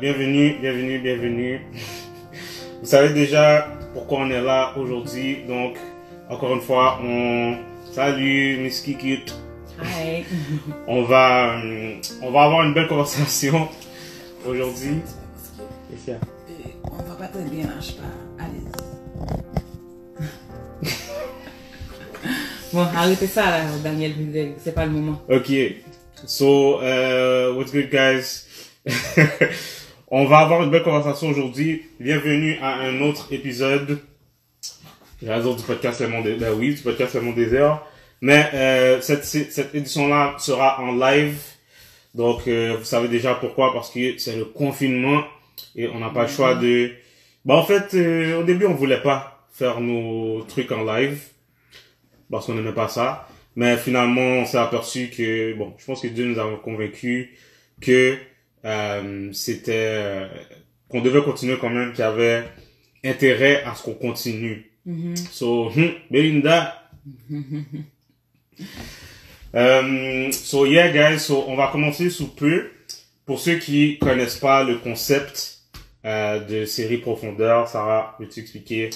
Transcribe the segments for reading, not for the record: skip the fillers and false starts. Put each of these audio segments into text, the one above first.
Bienvenue. Vous savez déjà pourquoi on est là aujourd'hui. Donc, encore une fois, salut Miss Kikit. Hi. On va avoir une belle conversation aujourd'hui. On va pas très bien, je sais pas. Allez. Bon, arrêtez ça là, Daniel Vizel. C'est pas le moment. Ok. So, what's good, guys? On va avoir une belle conversation aujourd'hui. Bienvenue à un autre épisode. J'allais dire du podcast Le Monde Désert. Ben oui, du podcast Le Monde Désert. Mais cette édition-là sera en live. Donc, vous savez déjà pourquoi. Parce que c'est le confinement. Et on n'a pas le choix de... en fait, au début, on voulait pas faire nos trucs en live. Parce qu'on n'aimait pas ça. Mais finalement, on s'est aperçu que... je pense que Dieu nous a convaincus que qu'on devait continuer quand même, qu'il y avait intérêt à ce qu'on continue. So, Belinda. So, yeah, guys. So, on va commencer sous peu. Pour ceux qui connaissent pas le concept de série Profondeur, Sarah, veux-tu expliquer?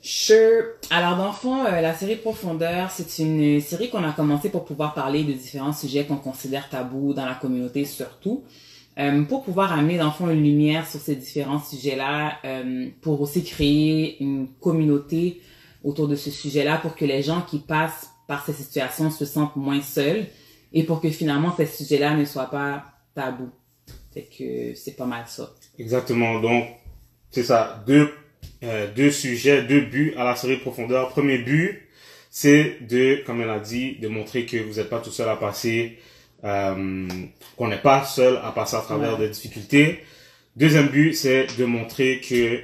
Sure. Alors, dans le fond, la série Profondeur, c'est une série qu'on a commencé pour pouvoir parler de différents sujets qu'on considère tabous dans la communauté surtout. Pour pouvoir amener, dans le fond, une lumière sur ces différents sujets-là, pour aussi créer une communauté autour de ce sujet-là pour que les gens qui passent par ces situations se sentent moins seuls et pour que finalement ces sujets-là ne soient pas tabous. Fait que c'est pas mal ça. Exactement. Donc, c'est ça. Deux sujets, deux buts à la série Profondeur. Premier but, c'est comme elle a dit, de montrer que vous n'êtes pas tout seul à passer, qu'on n'est pas seul à passer à travers des difficultés. Deuxième but, c'est de montrer que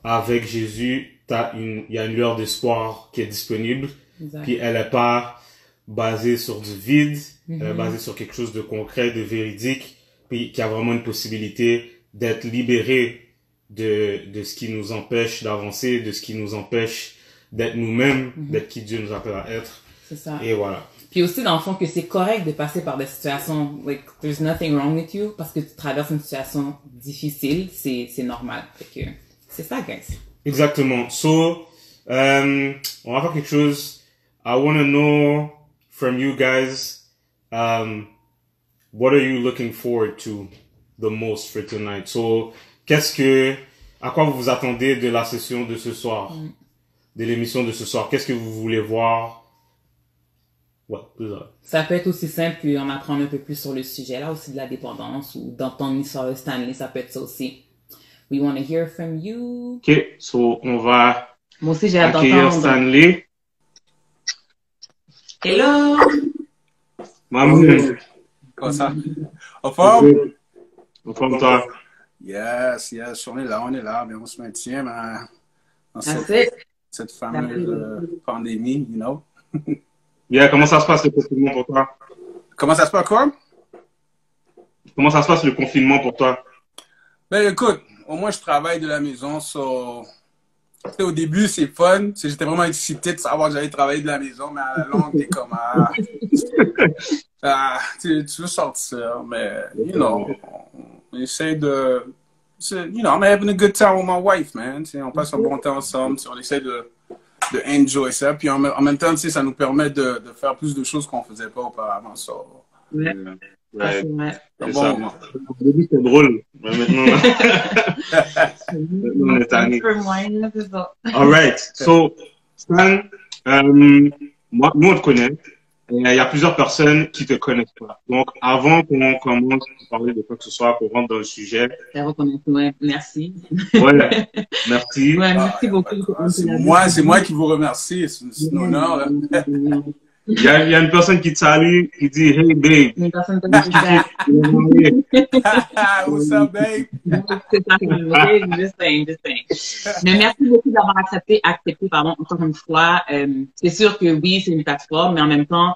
avec Jésus, il y a une lueur d'espoir qui est disponible. Exact. Puis elle n'est pas basée sur du vide, elle est basée sur quelque chose de concret, de véridique, puis qu'il y a vraiment une possibilité d'être libéré de ce qui nous empêche d'avancer, de ce qui nous empêche d'être nous-mêmes, d'être qui Dieu nous appelle à être. C'est ça. Et voilà. Puis aussi, dans le fond, que c'est correct de passer par des situations, there's nothing wrong with you, parce que tu traverses une situation difficile, c'est normal. Fait que, c'est ça, guys. Exactement. So, on va faire quelque chose. I want to know from you guys, what are you looking forward to the most for tonight? So, à quoi vous vous attendez de la session de ce soir? De l'émission de ce soir? Qu'est-ce que vous voulez voir? Ouais, ça peut être aussi simple qu'en apprendre un peu plus sur le sujet là, aussi de la dépendance ou dans ton histoire de Stanley, ça peut être ça aussi. We want to hear from you. Ok, so on va Moi aussi, j'ai hâte accueillir Stanley. Hello! Maman. Comment ça? En forme? En forme, toi? Yes, on est là, mais on se maintient dans cette fameuse pandémie, you know? Yeah, comment ça se passe le confinement pour toi? Comment ça se passe quoi? Comment ça se passe le confinement pour toi? Ben écoute, au moins je travaille de la maison, au début c'est fun, j'étais vraiment excité de savoir que j'allais travailler de la maison, mais à la longue t'es comme tu veux sortir, mais you know, on essaie de, you know, I'm having a good time with my wife, man. On passe un bon temps ensemble, on essaie de enjoy ça, puis en même temps, ça nous permet de faire plus de choses qu'on faisait pas auparavant. Ouais. Bon. Au début, c'est drôle, mais maintenant, on est tanné. Alright, so, Stan, nous on te connaît, et il y a plusieurs personnes qui te connaissent pas. Donc, avant qu'on commence à parler de quoi que ce soit, qu'on rentre dans le sujet. Merci. Ouais, merci. Ouais, merci beaucoup. C'est moi qui vous remercie, c'est un honneur. Il y a une personne qui te salue, qui dit hey babe. Une personne qui te salue. What's up, babe? Just saying. Mais merci beaucoup d'avoir accepté, encore une fois. C'est sûr que oui, c'est une plateforme, mais en même temps,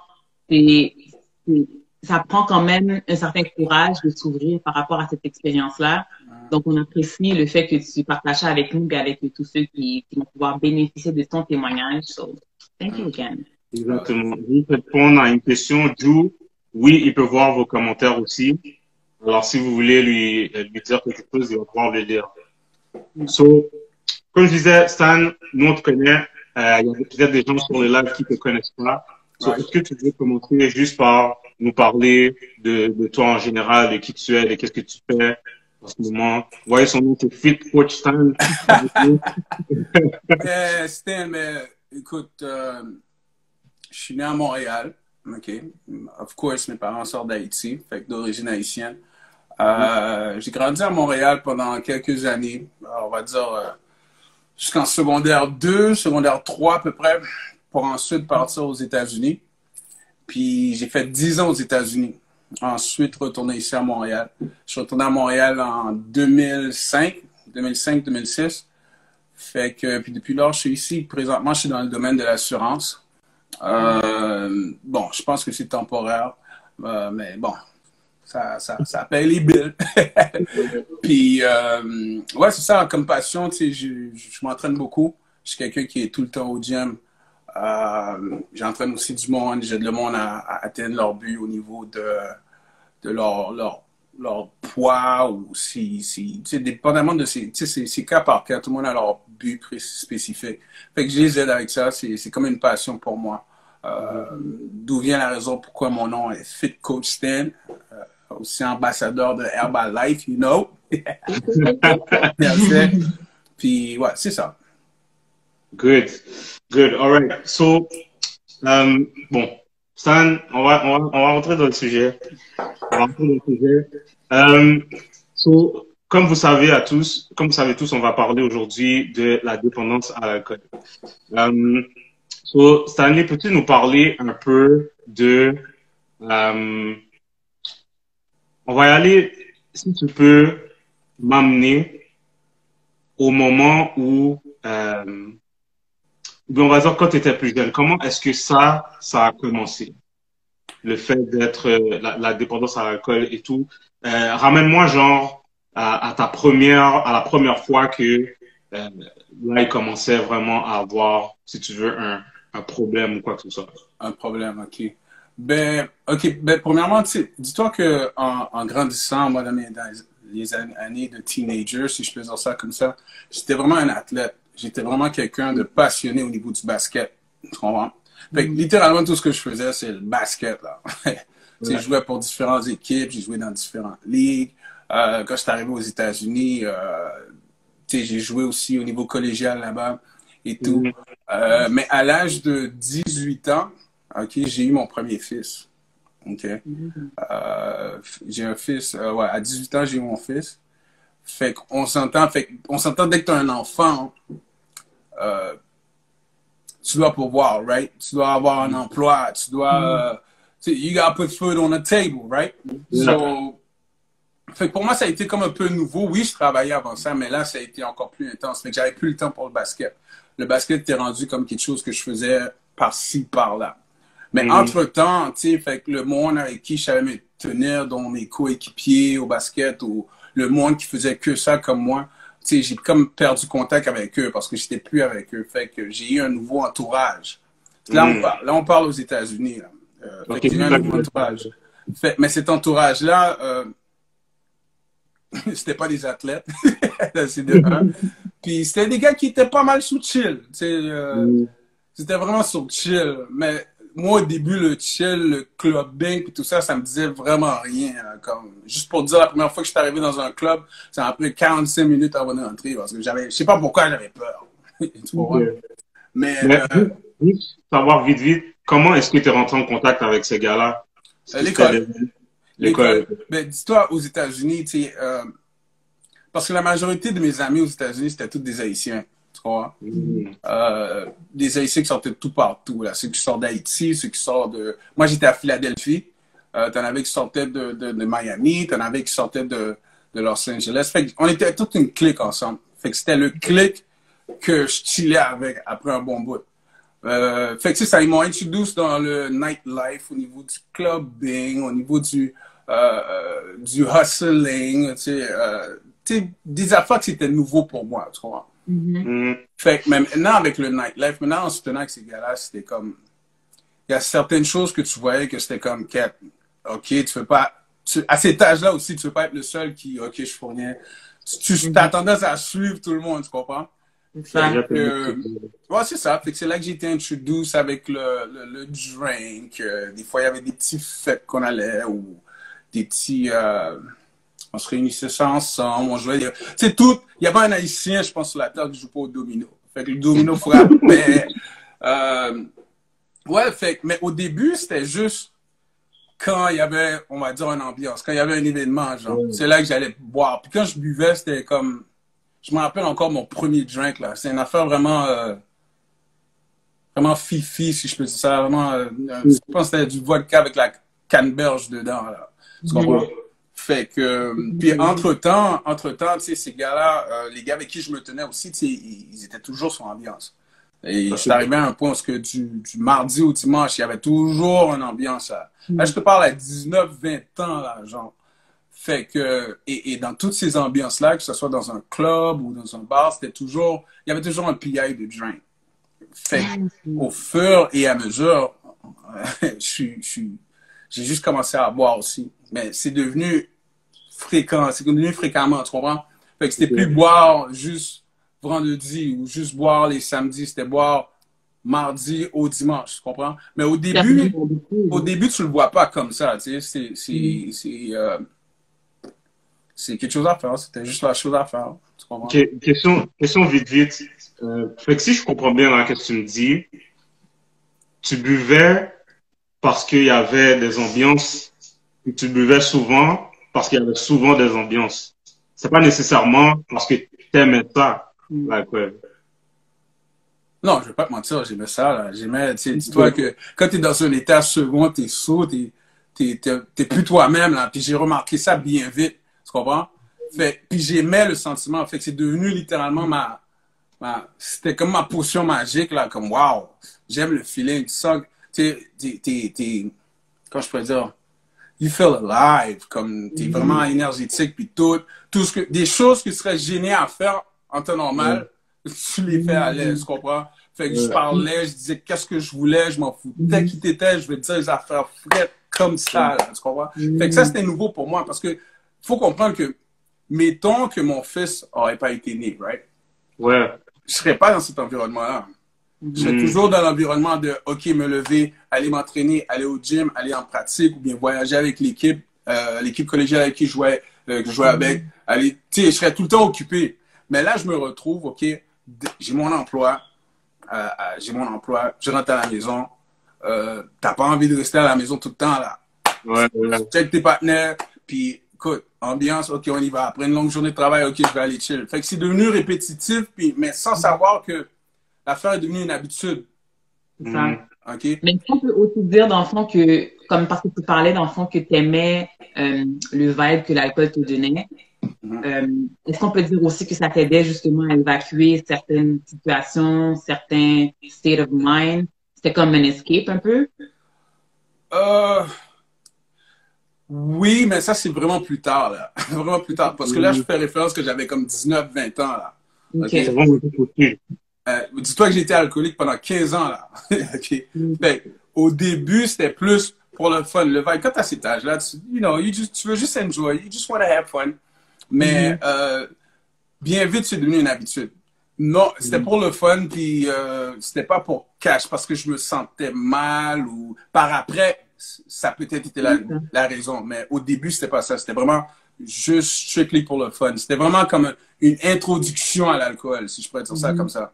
ça prend quand même un certain courage de s'ouvrir par rapport à cette expérience-là. Donc, on apprécie le fait que tu partages ça avec nous et avec tous ceux qui vont pouvoir bénéficier de ton témoignage. So, thank you again. Exactement. Juste répondre à une question, Drew. Oui, il peut voir vos commentaires aussi. Alors, si vous voulez lui dire quelque chose, il va pouvoir le dire. So, comme je disais, Stan, nous on te connaît. Il y a peut-être des gens sur le live qui te connaissent pas. So, Ouais. est-ce que tu veux commencer juste par nous parler de toi en général, de qui tu es, de qu'est-ce que tu fais en ce moment? Vous voyez son nom, c'est Fit Coach Stan. Stan, mais écoute, je suis né à Montréal, OK? Of course, mes parents sortent d'Haïti, fait que d'origine haïtienne. J'ai grandi à Montréal pendant quelques années, on va dire jusqu'en secondaire 2, secondaire 3 à peu près, pour ensuite partir aux États-Unis. Puis j'ai fait 10 ans aux États-Unis. Ensuite, retourné ici à Montréal. Je suis retourné à Montréal en 2005-2006. Fait que, puis depuis lors, je suis ici. Présentement, je suis dans le domaine de l'assurance. Bon, je pense que c'est temporaire. Mais bon, ça paye les billes. Puis, ouais, c'est ça, comme passion, tu sais, je m'entraîne beaucoup. Je suis quelqu'un qui est tout le temps au gym. J'entraîne aussi du monde, j'aide le monde à atteindre leur but au niveau de leur poids ou si tu sais, dépendamment de ces cas par cas, tout le monde a leur but spécifique. Fait que je les aide avec ça, c'est comme une passion pour moi. D'où vient la raison pourquoi mon nom est Fit Coach Stan, aussi ambassadeur de Herbalife, you know. Puis ouais, c'est ça. Good. Good. All right. So, bon, Stan, on va rentrer dans le sujet. So, comme vous savez tous, on va parler aujourd'hui de la dépendance à l'alcool. So, Stanley, peux-tu nous parler un peu de, on va y aller, si tu peux m'amener au moment où, on va dire quand tu étais plus jeune, comment est-ce que ça a commencé? Le fait d'être la dépendance à l'alcool et tout. Ramène-moi genre à la première fois que là il commençait vraiment à avoir, si tu veux, un problème ou quoi que ce soit. Un problème, ok. Ben, premièrement, dis-toi que en grandissant, moi, dans les années de teenager, si je peux dire ça comme ça, j'étais vraiment un athlète. J'étais vraiment quelqu'un de passionné au niveau du basket. Tu comprends? Fait que, littéralement, tout ce que je faisais, c'est le basket, là. Je jouais pour différentes équipes, j'ai joué dans différentes ligues. Quand je suis arrivé aux États-Unis, j'ai joué aussi au niveau collégial là-bas et tout. Mais à l'âge de 18 ans, ok, j'ai eu mon premier fils. Ok. J'ai un fils, ouais, à 18 ans, j'ai eu mon fils. Fait qu'on s'entend dès que tu as un enfant, tu dois pouvoir, right? Tu dois avoir un emploi, tu dois, you gotta put food on the table, right? So, fait que pour moi, ça a été comme un peu nouveau. Oui, je travaillais avant ça, mais là, ça a été encore plus intense. Fait que j'avais plus le temps pour le basket. Le basket était rendu comme quelque chose que je faisais par-ci, par-là. Mais entre-temps, tu sais, fait que le monde avec qui je savais me tenir, dont mes coéquipiers au basket, ou le monde qui faisait que ça comme moi, tu sais, j'ai comme perdu contact avec eux parce que j'étais plus avec eux. Fait que j'ai eu un nouveau entourage. Là, on parle aux États-Unis. Fait que j'ai eu un nouveau entourage. Mais cet entourage-là, c'était pas des athlètes. C'est de un. Puis c'était des gars qui étaient pas mal sous chill. C'était vraiment sur chill. Mais moi, au début, le chill, le clubbing, puis tout ça, ça me disait vraiment rien. Hein, comme, juste pour te dire, la première fois que je suis arrivé dans un club, ça m'a pris 45 minutes avant d'entrer parce que je sais pas pourquoi j'avais peur. Tu vois? Mais juste savoir vite, comment est-ce que tu es rentré en contact avec ces gars-là? L'école. Ben, dis-toi, aux États-Unis, tu sais, parce que la majorité de mes amis aux États-Unis, c'était tous des Haïtiens. Tu vois? Des Haïtiens qui sortaient de tout partout. Là. Ceux qui sortent d'Haïti, ceux qui sortent de... Moi, j'étais à Philadelphie. T'en avais qui sortaient de Miami. T'en avais qui sortaient de Los Angeles. Fait on était toute une clique ensemble. Fait que c'était le clique que je chillais avec après un bon bout. Fait que ça, ils m'ont introduit dans le nightlife, au niveau du clubbing, au niveau du hustling, tu sais, des affaires qui étaient nouveaux pour moi, tu vois. Fait que maintenant, avec le nightlife, maintenant, en se tenant avec ces gars-là, c'était comme, il y a certaines choses que tu voyais que c'était comme, ok, tu fais pas à cet âge-là aussi, tu veux pas être le seul qui, OK, je fournis. Tu as tendance à suivre tout le monde, tu comprends? Ouais, c'est ça. Fait que c'est là que j'ai été introduit avec le drink. Des fois, il y avait des petits fêtes qu'on allait ou des petits... on se réunissait ça ensemble, on jouait. Tu sais, tout... Il y avait un Haïtien, je pense, sur la table qui joue pas au domino. Fait que le domino frappait. Ouais, fait que... Mais au début, c'était juste quand il y avait, on va dire, une ambiance. Quand il y avait un événement, genre. C'est là que j'allais boire. Puis quand je buvais, c'était comme... Je me rappelle encore mon premier drink, là. C'est une affaire vraiment... vraiment fifi, si je peux dire ça. Vraiment... je pense que c'était du vodka avec la canneberge dedans, là. Tu comprends? Fait que... Puis entre-temps, tu sais, ces gars-là, les gars avec qui je me tenais aussi, tu sais, ils étaient toujours sur l'ambiance. Et je suis arrivé à un point où que du mardi au dimanche, il y avait toujours une ambiance, là. Là, je te parle à 19, 20 ans, là, genre. Fait que, et dans toutes ces ambiances-là, que ce soit dans un club ou dans un bar, c'était toujours, il y avait toujours un PI de drink. Fait au fur et à mesure, j'ai juste commencé à boire aussi. Mais c'est devenu fréquemment, tu comprends? Fait que c'était plus boire juste vendredi ou juste boire les samedis, c'était boire mardi au dimanche, tu comprends? Mais au début, tu le vois pas comme ça, tu sais, c'est quelque chose à faire, c'était juste la chose à faire, tu comprends? Okay. Question vite. Fait que si je comprends bien là, ce que tu me dis, tu buvais parce qu'il y avait des ambiances, et tu buvais souvent parce qu'il y avait souvent des ambiances. C'est pas nécessairement parce que tu aimais ça. Like, ouais. Non, je vais pas te mentir, j'aimais ça, là. J'aimais, tu sais, dis-toi que quand t'es dans un état second, t'es sous, t'es plus toi-même, là. Puis j'ai remarqué ça bien vite, tu comprends? Fait, puis j'aimais le sentiment. Fait que c'est devenu littéralement c'était comme ma potion magique, là, comme wow, j'aime le feeling, tu sens, comment je pourrais dire, you feel alive, comme t'es vraiment énergétique, puis tout des choses que tu serais gêné à faire en temps normal, tu les fais à l'aise, tu comprends? Fait que je parlais, je disais qu'est-ce que je voulais, je m'en foutais qui t'étais, je vais te dire les affaires frettes comme ça, là, tu comprends? Fait que ça, c'était nouveau pour moi, parce que faut comprendre que, mettons que mon fils aurait pas été né, right? Ouais. Je serais pas dans cet environnement-là. Je serais toujours dans l'environnement de, OK, me lever, aller m'entraîner, aller au gym, aller en pratique, ou bien voyager avec l'équipe collégiale avec qui je jouais avec, aller, tu sais, je serais tout le temps occupé. Mais là, je me retrouve, OK, j'ai mon emploi, je rentre à la maison, t'as pas envie de rester à la maison tout le temps, là. Ouais. Check tes partenaires, puis écoute, ambiance, OK, on y va. Après une longue journée de travail, OK, je vais aller chill. Fait que c'est devenu répétitif, mais sans savoir que l'affaire est devenue une habitude. C'est ça. OK? Mais on peut aussi dire, dans le fond, que, comme parce que tu parlais, dans le fond, que tu aimais le vibe que l'alcool te donnait. Est-ce qu'on peut dire aussi que ça t'aidait justement à évacuer certaines situations, certains state of mind? C'était comme un escape un peu? Oui, mais ça, c'est vraiment plus tard, là. Vraiment plus tard. Parce que là, je fais référence que j'avais comme 19, 20 ans, là. Okay. C'est vraiment possible. Dis-toi que j'ai été alcoolique pendant 15 ans, là. OK. Fait, au début, c'était plus pour le fun. Le vibe, quand t'as cet âge-là, tu veux juste enjoy. You just want to have fun. Mais bien vite, c'est devenu une habitude. Non, c'était pour le fun, puis c'était pas pour cash, parce que je me sentais mal ou par après, ça peut-être été la raison. Mais au début, c'était pas ça. C'était vraiment juste strictly pour le fun. C'était vraiment comme une introduction à l'alcool, si je pourrais dire ça comme ça.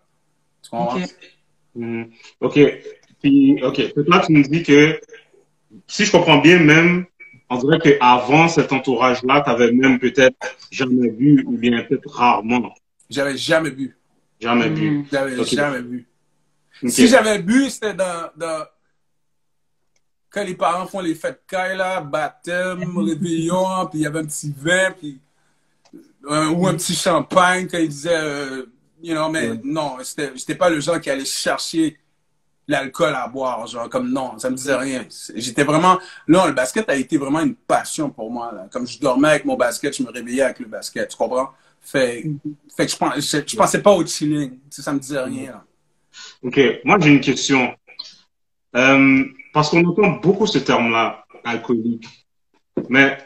Tu comprends? OK. Puis, OK. Là, tu me dis que, si je comprends bien, même, on dirait qu'avant cet entourage-là, tu avais même peut-être jamais bu ou bien peut-être rarement. J'avais jamais bu. Jamais bu. J'avais jamais bu. Okay. Si j'avais bu, c'était dans quand les parents font les fêtes caille, là, baptême, réveillon, puis il y avait un petit vin, puis ou un petit champagne, quand ils disaient, mais non, j'étais pas le genre qui allait chercher l'alcool à boire, genre, comme non, ça me disait rien. J'étais vraiment, non, le basket a été vraiment une passion pour moi, là. Comme je dormais avec mon basket, je me réveillais avec le basket, tu comprends? Fait que je pensais pas au chilling, ça me disait rien, là. OK, moi j'ai une question. Parce qu'on entend beaucoup ce terme-là, alcoolique. Mais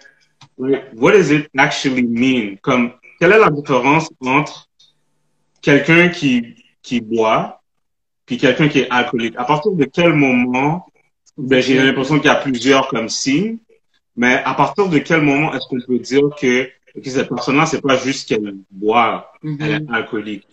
what does it actually mean? Comme, quelle est la différence entre quelqu'un qui boit puis quelqu'un qui est alcoolique? À partir de quel moment, ben, j'ai l'impression qu'il y a plusieurs comme signes, mais à partir de quel moment est-ce qu'on peut dire que cette personne-là, c'est pas juste qu'elle boit, elle est alcoolique?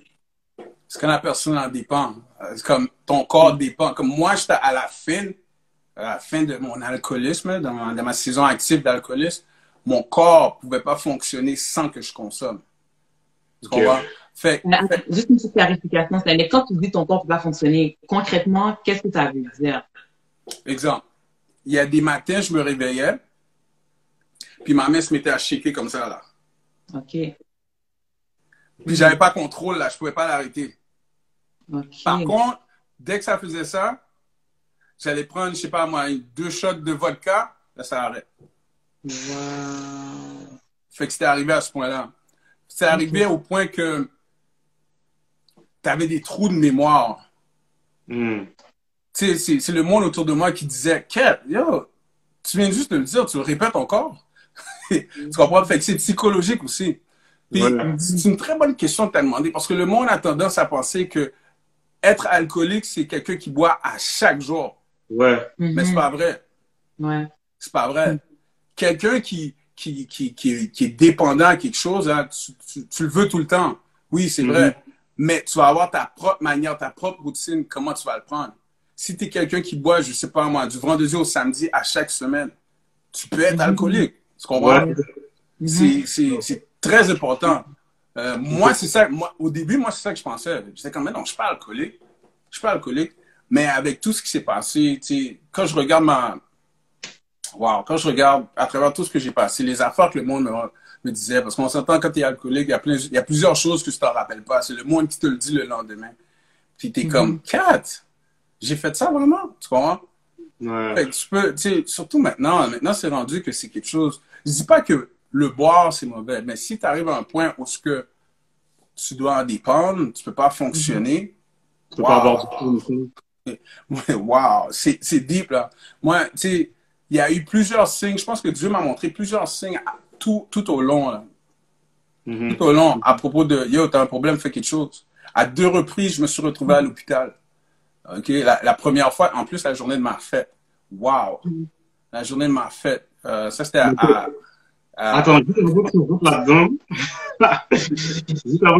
C'est quand la personne en dépend. C'est comme ton corps dépend. Comme moi, j'étais à la fin de mon alcoolisme, dans ma saison active d'alcoolisme, mon corps pouvait pas fonctionner sans que je consomme. Tu comprends? Juste une petite clarification, mais quand tu dis ton corps ne peut pas fonctionner, concrètement, qu'est-ce que ça veut dire? Exemple, il y a des matins, je me réveillais, puis ma main se mettait à shaker comme ça, là. OK. Puis j'avais pas contrôle, là, je pouvais pas l'arrêter. Okay. Par contre, dès que ça faisait ça, j'allais prendre, je sais pas moi, 2 shots de vodka, là, ça arrête. Wow. Fait que c'était arrivé à ce point-là. C'est arrivé au point que tu avais des trous de mémoire. Tu sais, c'est le monde autour de moi qui disait, Kev, yo, tu viens juste de le dire, tu le répètes encore. Tu comprends? Fait que c'est psychologique aussi. Puis, c'est une très bonne question que tu as demandé parce que le monde a tendance à penser que être alcoolique, c'est quelqu'un qui boit à chaque jour. Mais c'est pas vrai. C'est pas vrai. Quelqu'un qui est dépendant à quelque chose, hein, tu le veux tout le temps. Oui, c'est vrai. Mais tu vas avoir ta propre manière, ta propre routine, comment tu vas le prendre. Si tu es quelqu'un qui boit, je sais pas moi, du vendredi au samedi à chaque semaine, tu peux être alcoolique. Tu comprends? C'est très important. Moi, c'est ça. Au début, moi, c'est ça que je pensais. J'étais comme, mais non, je suis pas alcoolique. Je suis pas alcoolique. Mais avec tout ce qui s'est passé, tu sais, quand je regarde quand je regarde à travers tout ce que j'ai passé, les affaires que le monde me disait, parce qu'on s'entend quand tu es alcoolique, il y a plusieurs choses que tu t'en rappelles pas. C'est le monde qui te le dit le lendemain. Puis tu es comme, Kat, j'ai fait ça vraiment? Tu comprends? Fait que tu peux, tu sais, surtout maintenant c'est rendu que c'est quelque chose. Je dis pas que le boire, c'est mauvais, mais si tu arrives à un point où tu dois en dépendre, tu peux pas fonctionner. Tu peux pas avoir du tout. Wow, c'est deep, là. Moi, tu sais, il y a eu plusieurs signes. Je pense que Dieu m'a montré plusieurs signes tout au long, là. Tout au long, à propos de, yo, t'as un problème, fais quelque chose. À 2 reprises, je me suis retrouvé à l'hôpital. OK? La première fois, en plus, la journée de ma fête. Wow! La journée de ma fête. Ça, c'était Attends, juste avant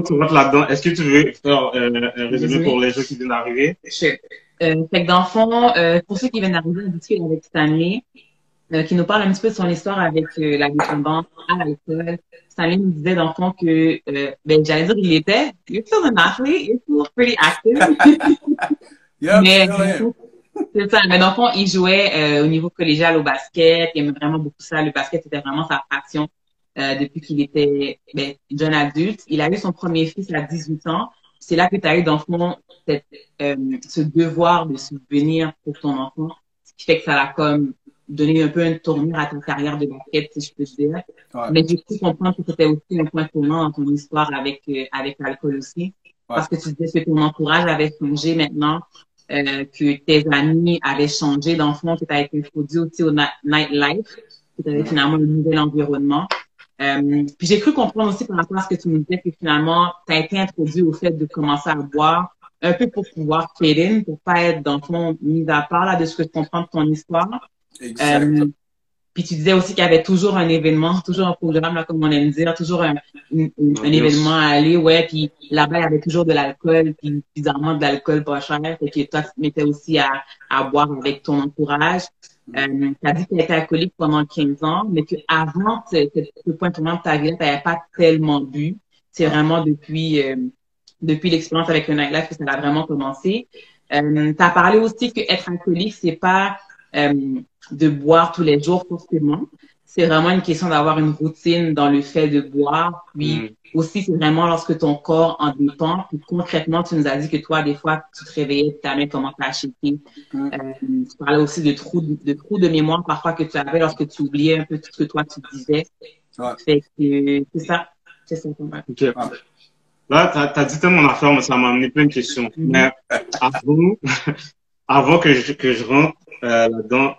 que tu rentres là-dedans, est-ce que tu veux faire un résumé pour les gens qui viennent d'arriver? Fait que dans le fond, pour ceux qui viennent d'arriver, on discute avec Stanley, qui nous parle un petit peu de son histoire avec la dépendance à l'alcool. Stanley nous disait dans le fond que, ben, j'allais dire il était, you're still an athlete, you're still pretty active. Mais, c'est ça. Mais dans le fond, il jouait au niveau collégial au basket. Il aimait vraiment beaucoup ça. Le basket, c'était vraiment sa passion depuis qu'il était jeune adulte. Il a eu son premier fils à 18 ans. C'est là que tu as eu, dans le fond, ce devoir de subvenir pour ton enfant. Ce qui fait que ça l'a comme donné un peu une tournure à ta carrière de basket, si je peux dire. Mais j'ai pu comprendre que c'était aussi un point commun dans ton histoire avec l'alcool aussi. Parce que tu disais que ton entourage avait changé maintenant. Que tes amis avaient changé, dans le fond, que tu as été introduit aussi au nightlife, que tu avais finalement un nouvel environnement. Puis j'ai cru comprendre aussi par rapport à ce que tu me disais que finalement, tu as été introduit au fait de commencer à boire un peu pour pouvoir fit in, pour pas être, dans le fond, mis à part là, de ce que je comprends de ton histoire. Puis tu disais aussi qu'il y avait toujours un événement, toujours un programme, là, comme on aime dire, toujours un événement à aller, ouais, puis là-bas, il y avait toujours de l'alcool, puis bizarrement de l'alcool pas cher, et que toi, tu te mettais aussi à boire avec ton entourage. Tu as dit que tu étais alcoolique pendant 15 ans, mais qu'avant ce point tournant de ta vie, tu n'avais pas tellement bu. C'est vraiment depuis l'expérience avec le nightlife que ça a vraiment commencé. Tu as parlé aussi que être alcoolique, c'est pas de boire tous les jours forcément. C'est vraiment une question d'avoir une routine dans le fait de boire. Puis aussi, c'est vraiment lorsque ton corps en dépend. Puis concrètement, tu nous as dit que toi, des fois, tu te réveillais, ta main commençait à shaker. Tu parlais aussi de trous de mémoire parfois que tu avais lorsque tu oubliais un peu tout ce que toi, tu disais. Fait que c'est ça. C'est ça. Okay. Là, t'as dit tellement d'affaires, mais ça m'a amené plein de questions. Mais avant que je rentre là-dedans,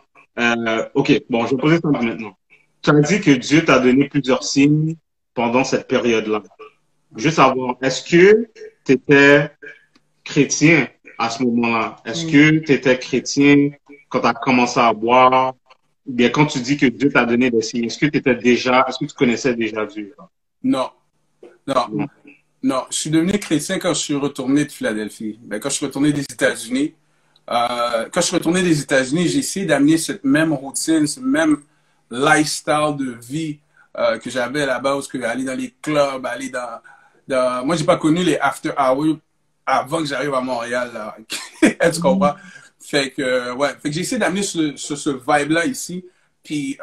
ok, bon, je vais poser ça maintenant. tu as dit que Dieu t'a donné plusieurs signes pendant cette période-là. Juste savoir, est-ce que tu étais chrétien à ce moment-là? Est-ce que tu étais chrétien quand tu as commencé à boire? Ou bien quand tu dis que Dieu t'a donné des signes, est-ce que tu connaissais déjà Dieu? Non, non, Non. non. Je suis devenu chrétien quand je suis retourné de Philadelphie. Ben, quand je suis retourné des États-Unis, j'ai essayé d'amener cette même routine, ce même lifestyle de vie que j'avais là-bas, où aller dans les clubs, Moi, j'ai pas connu les after hours avant que j'arrive à Montréal, là. Tu comprends? Fait que j'ai essayé d'amener ce vibe-là ici. Puis,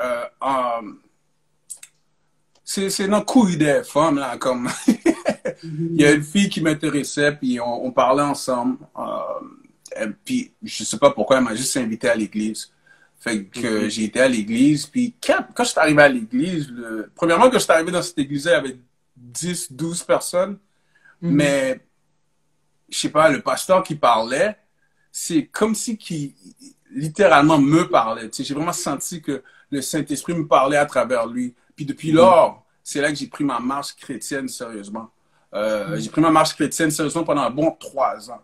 c'est notre couille des femmes, là, comme. Il y a une fille qui m'intéressait, puis on parlait ensemble. Puis, je sais pas pourquoi, elle m'a juste invité à l'église. Fait que j'ai été à l'église. Puis, quand je suis arrivé à l'église, premièrement, quand je suis arrivé dans cette église, il y avait 10, 12 personnes. Mais, je sais pas, le pasteur qui parlait, c'est comme si qui littéralement me parlait. Tu sais, j'ai vraiment senti que le Saint-Esprit me parlait à travers lui. Puis depuis lors, c'est là que j'ai pris ma marche chrétienne sérieusement. J'ai pris ma marche chrétienne sérieusement pendant un bon 3 ans.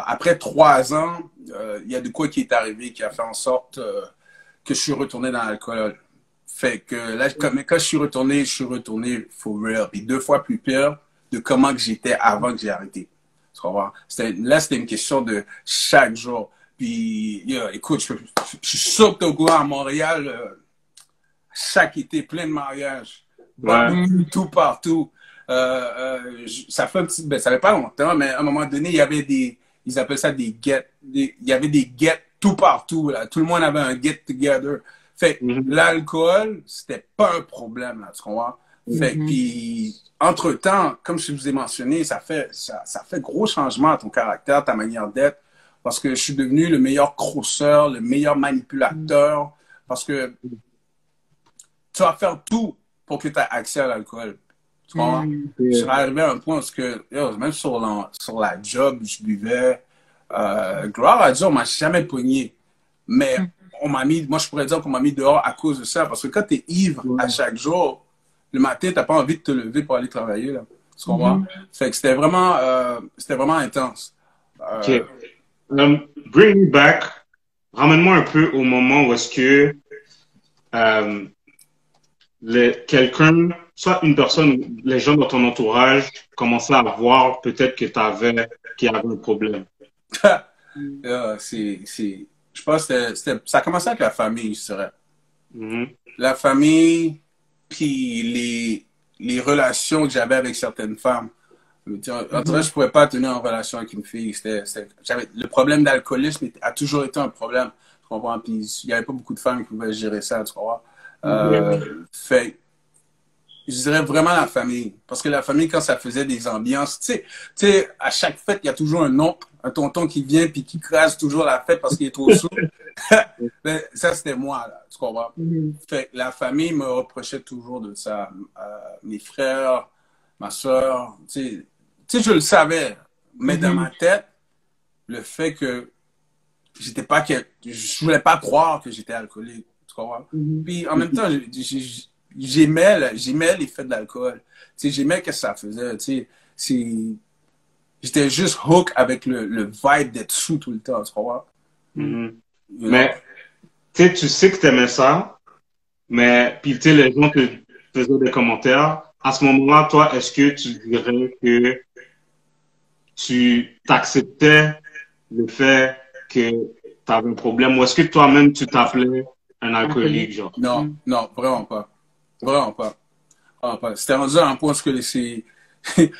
Après 3 ans, il y a de quoi qui est arrivé qui a fait en sorte que je suis retourné dans l'alcool. Fait que là, quand je suis retourné for real. Puis 2 fois plus pire de comment que j'étais avant que j'ai arrêté. Tu comprends? Là, c'était une question de chaque jour. Puis, écoute, je suis sûr que t'es au courant à Montréal, chaque été, plein de mariages. Tout partout. Ça fait pas longtemps, mais à un moment donné, il y avait ils appellent ça des il y avait des get tout partout, là. Tout le monde avait un get together. Fait que l'alcool, c'était pas un problème, là, tu comprends? Fait que, puis, entre-temps, comme je vous ai mentionné, ça fait gros changement à ton caractère, ta manière d'être, parce que je suis devenu le meilleur crosseur, le meilleur manipulateur, parce que tu vas faire tout pour que tu aies accès à l'alcool. Tu comprends? Je suis arrivé à un point où même sur la job, je buvais. Gloire à Dieu, on m'a jamais pogné. Mais moi, je pourrais dire qu'on m'a mis dehors à cause de ça. Parce que quand tu es ivre à chaque jour, le matin, tu n'as pas envie de te lever pour aller travailler. Là. Tu comprends? Fait que c'était vraiment intense. OK. Bring me back. Ramène-moi un peu au moment où est-ce que quelqu'un, soit une personne, les gens dans ton entourage commençaient à voir peut-être que qu'il y avait un problème. Je pense que ça a commencé avec la famille, je dirais. La famille, puis les relations que j'avais avec certaines femmes. En tout cas, je pouvais pas tenir en relation avec une fille. Le problème d'alcoolisme a toujours été un problème. Tu comprends? Puis il n'y avait pas beaucoup de femmes qui pouvaient gérer ça, tu comprends? Fait, je dirais vraiment la famille. Parce que la famille, quand ça faisait des ambiances, tu sais, à chaque fête, il y a toujours un oncle, un tonton qui vient puis qui crase toujours la fête parce qu'il est trop saoul. Ben, ça, c'était moi, là, tu comprends? Fait, la famille me reprochait toujours de ça. Mes frères, ma soeur, tu sais, je le savais. Mais dans ma tête, le fait que je voulais pas croire que j'étais alcoolique. Tu comprends? Puis en même temps, j'aimais l'effet de l'alcool. Tu sais, j'aimais ce que ça faisait. Tu sais, j'étais juste hook avec le vibe d'être sous tout le temps. Tu comprends? Mais tu sais que tu aimais ça, mais puis tu sais, les gens te faisaient des commentaires. À ce moment-là, toi, est-ce que tu dirais que tu t'acceptais le fait que tu avais un problème, ou est-ce que toi-même tu t'appelais un alcoolique, genre? Non, vraiment pas. Vraiment pas. C'était rendu à un point que c'est...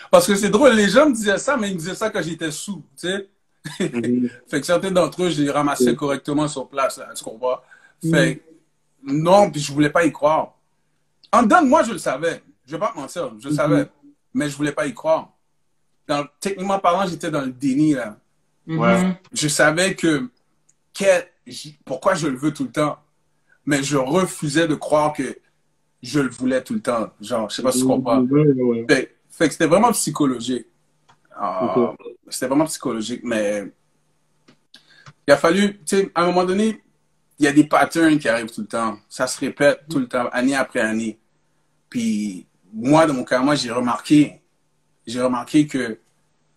Parce que c'est drôle, les gens me disaient ça, mais ils me disaient ça quand j'étais sous, tu sais. Fait que certains d'entre eux, je les ramassais correctement sur place, là, tu comprends? Fait non, puis je voulais pas y croire. En dedans, moi, je le savais. Je vais pas te mentir, je le savais. Mais je voulais pas y croire. Techniquement parlant, j'étais dans le déni, là. Je savais pourquoi je le veux tout le temps. Mais je refusais de croire que je le voulais tout le temps. Genre, je sais pas si tu comprends. Fait que c'était vraiment psychologique. C'était vraiment psychologique, mais il a fallu, tu sais, à un moment donné, il y a des patterns qui arrivent tout le temps. Ça se répète tout le temps, année après année. Puis, moi, dans mon cas, moi, j'ai remarqué que,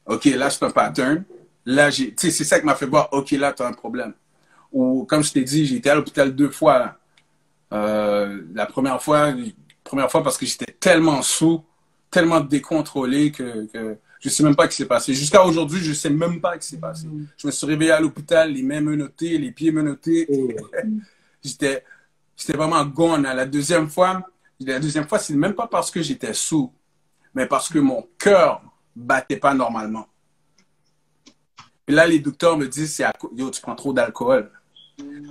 OK, là, c'est un pattern. Là, tu sais, c'est ça qui m'a fait voir, OK, là, tu as un problème. Ou, comme je t'ai dit, j'ai été à l'hôpital 2 fois, là. La première fois parce que j'étais tellement sous, tellement décontrôlé que je sais même pas ce qui s'est passé. Jusqu'à aujourd'hui, je sais même pas ce qui s'est passé. Je me suis réveillé à l'hôpital, les mains menottées, les pieds menottés. J'étais vraiment gone. La deuxième fois, c'est même pas parce que j'étais sous, mais parce que mon cœur battait pas normalement. Et là, les docteurs me disent, yo, tu prends trop d'alcool.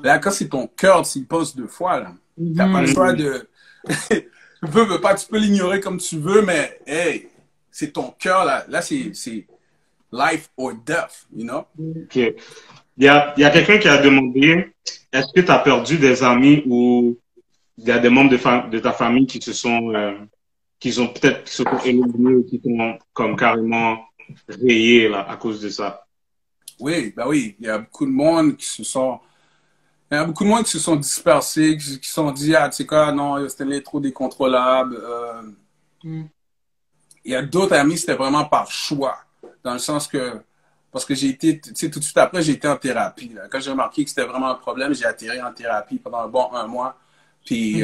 Là, quand c'est ton cœur, s'il passe 2 fois, là, t'as pas le choix de... tu peux l'ignorer comme tu veux, mais hey, c'est ton cœur, là. Là, c'est life or death, you know? OK. Il y a quelqu'un qui a demandé, est-ce que tu as perdu des amis ou il y a des membres de ta famille qui se sont éloignés ou qui t'ont comme carrément rayé, là, à cause de ça? Oui, ben oui. Il y a beaucoup de monde qui se sont dispersés, qui se sont dit, ah, tu sais quoi, non, c'était trop décontrôlable. Il y a d'autres amis, c'était vraiment par choix. Dans le sens que, parce que j'ai été, tu sais, tout de suite après, j'ai été en thérapie. Là. Quand j'ai remarqué que c'était vraiment un problème, j'ai atterri en thérapie pendant un bon 1 mois. Puis,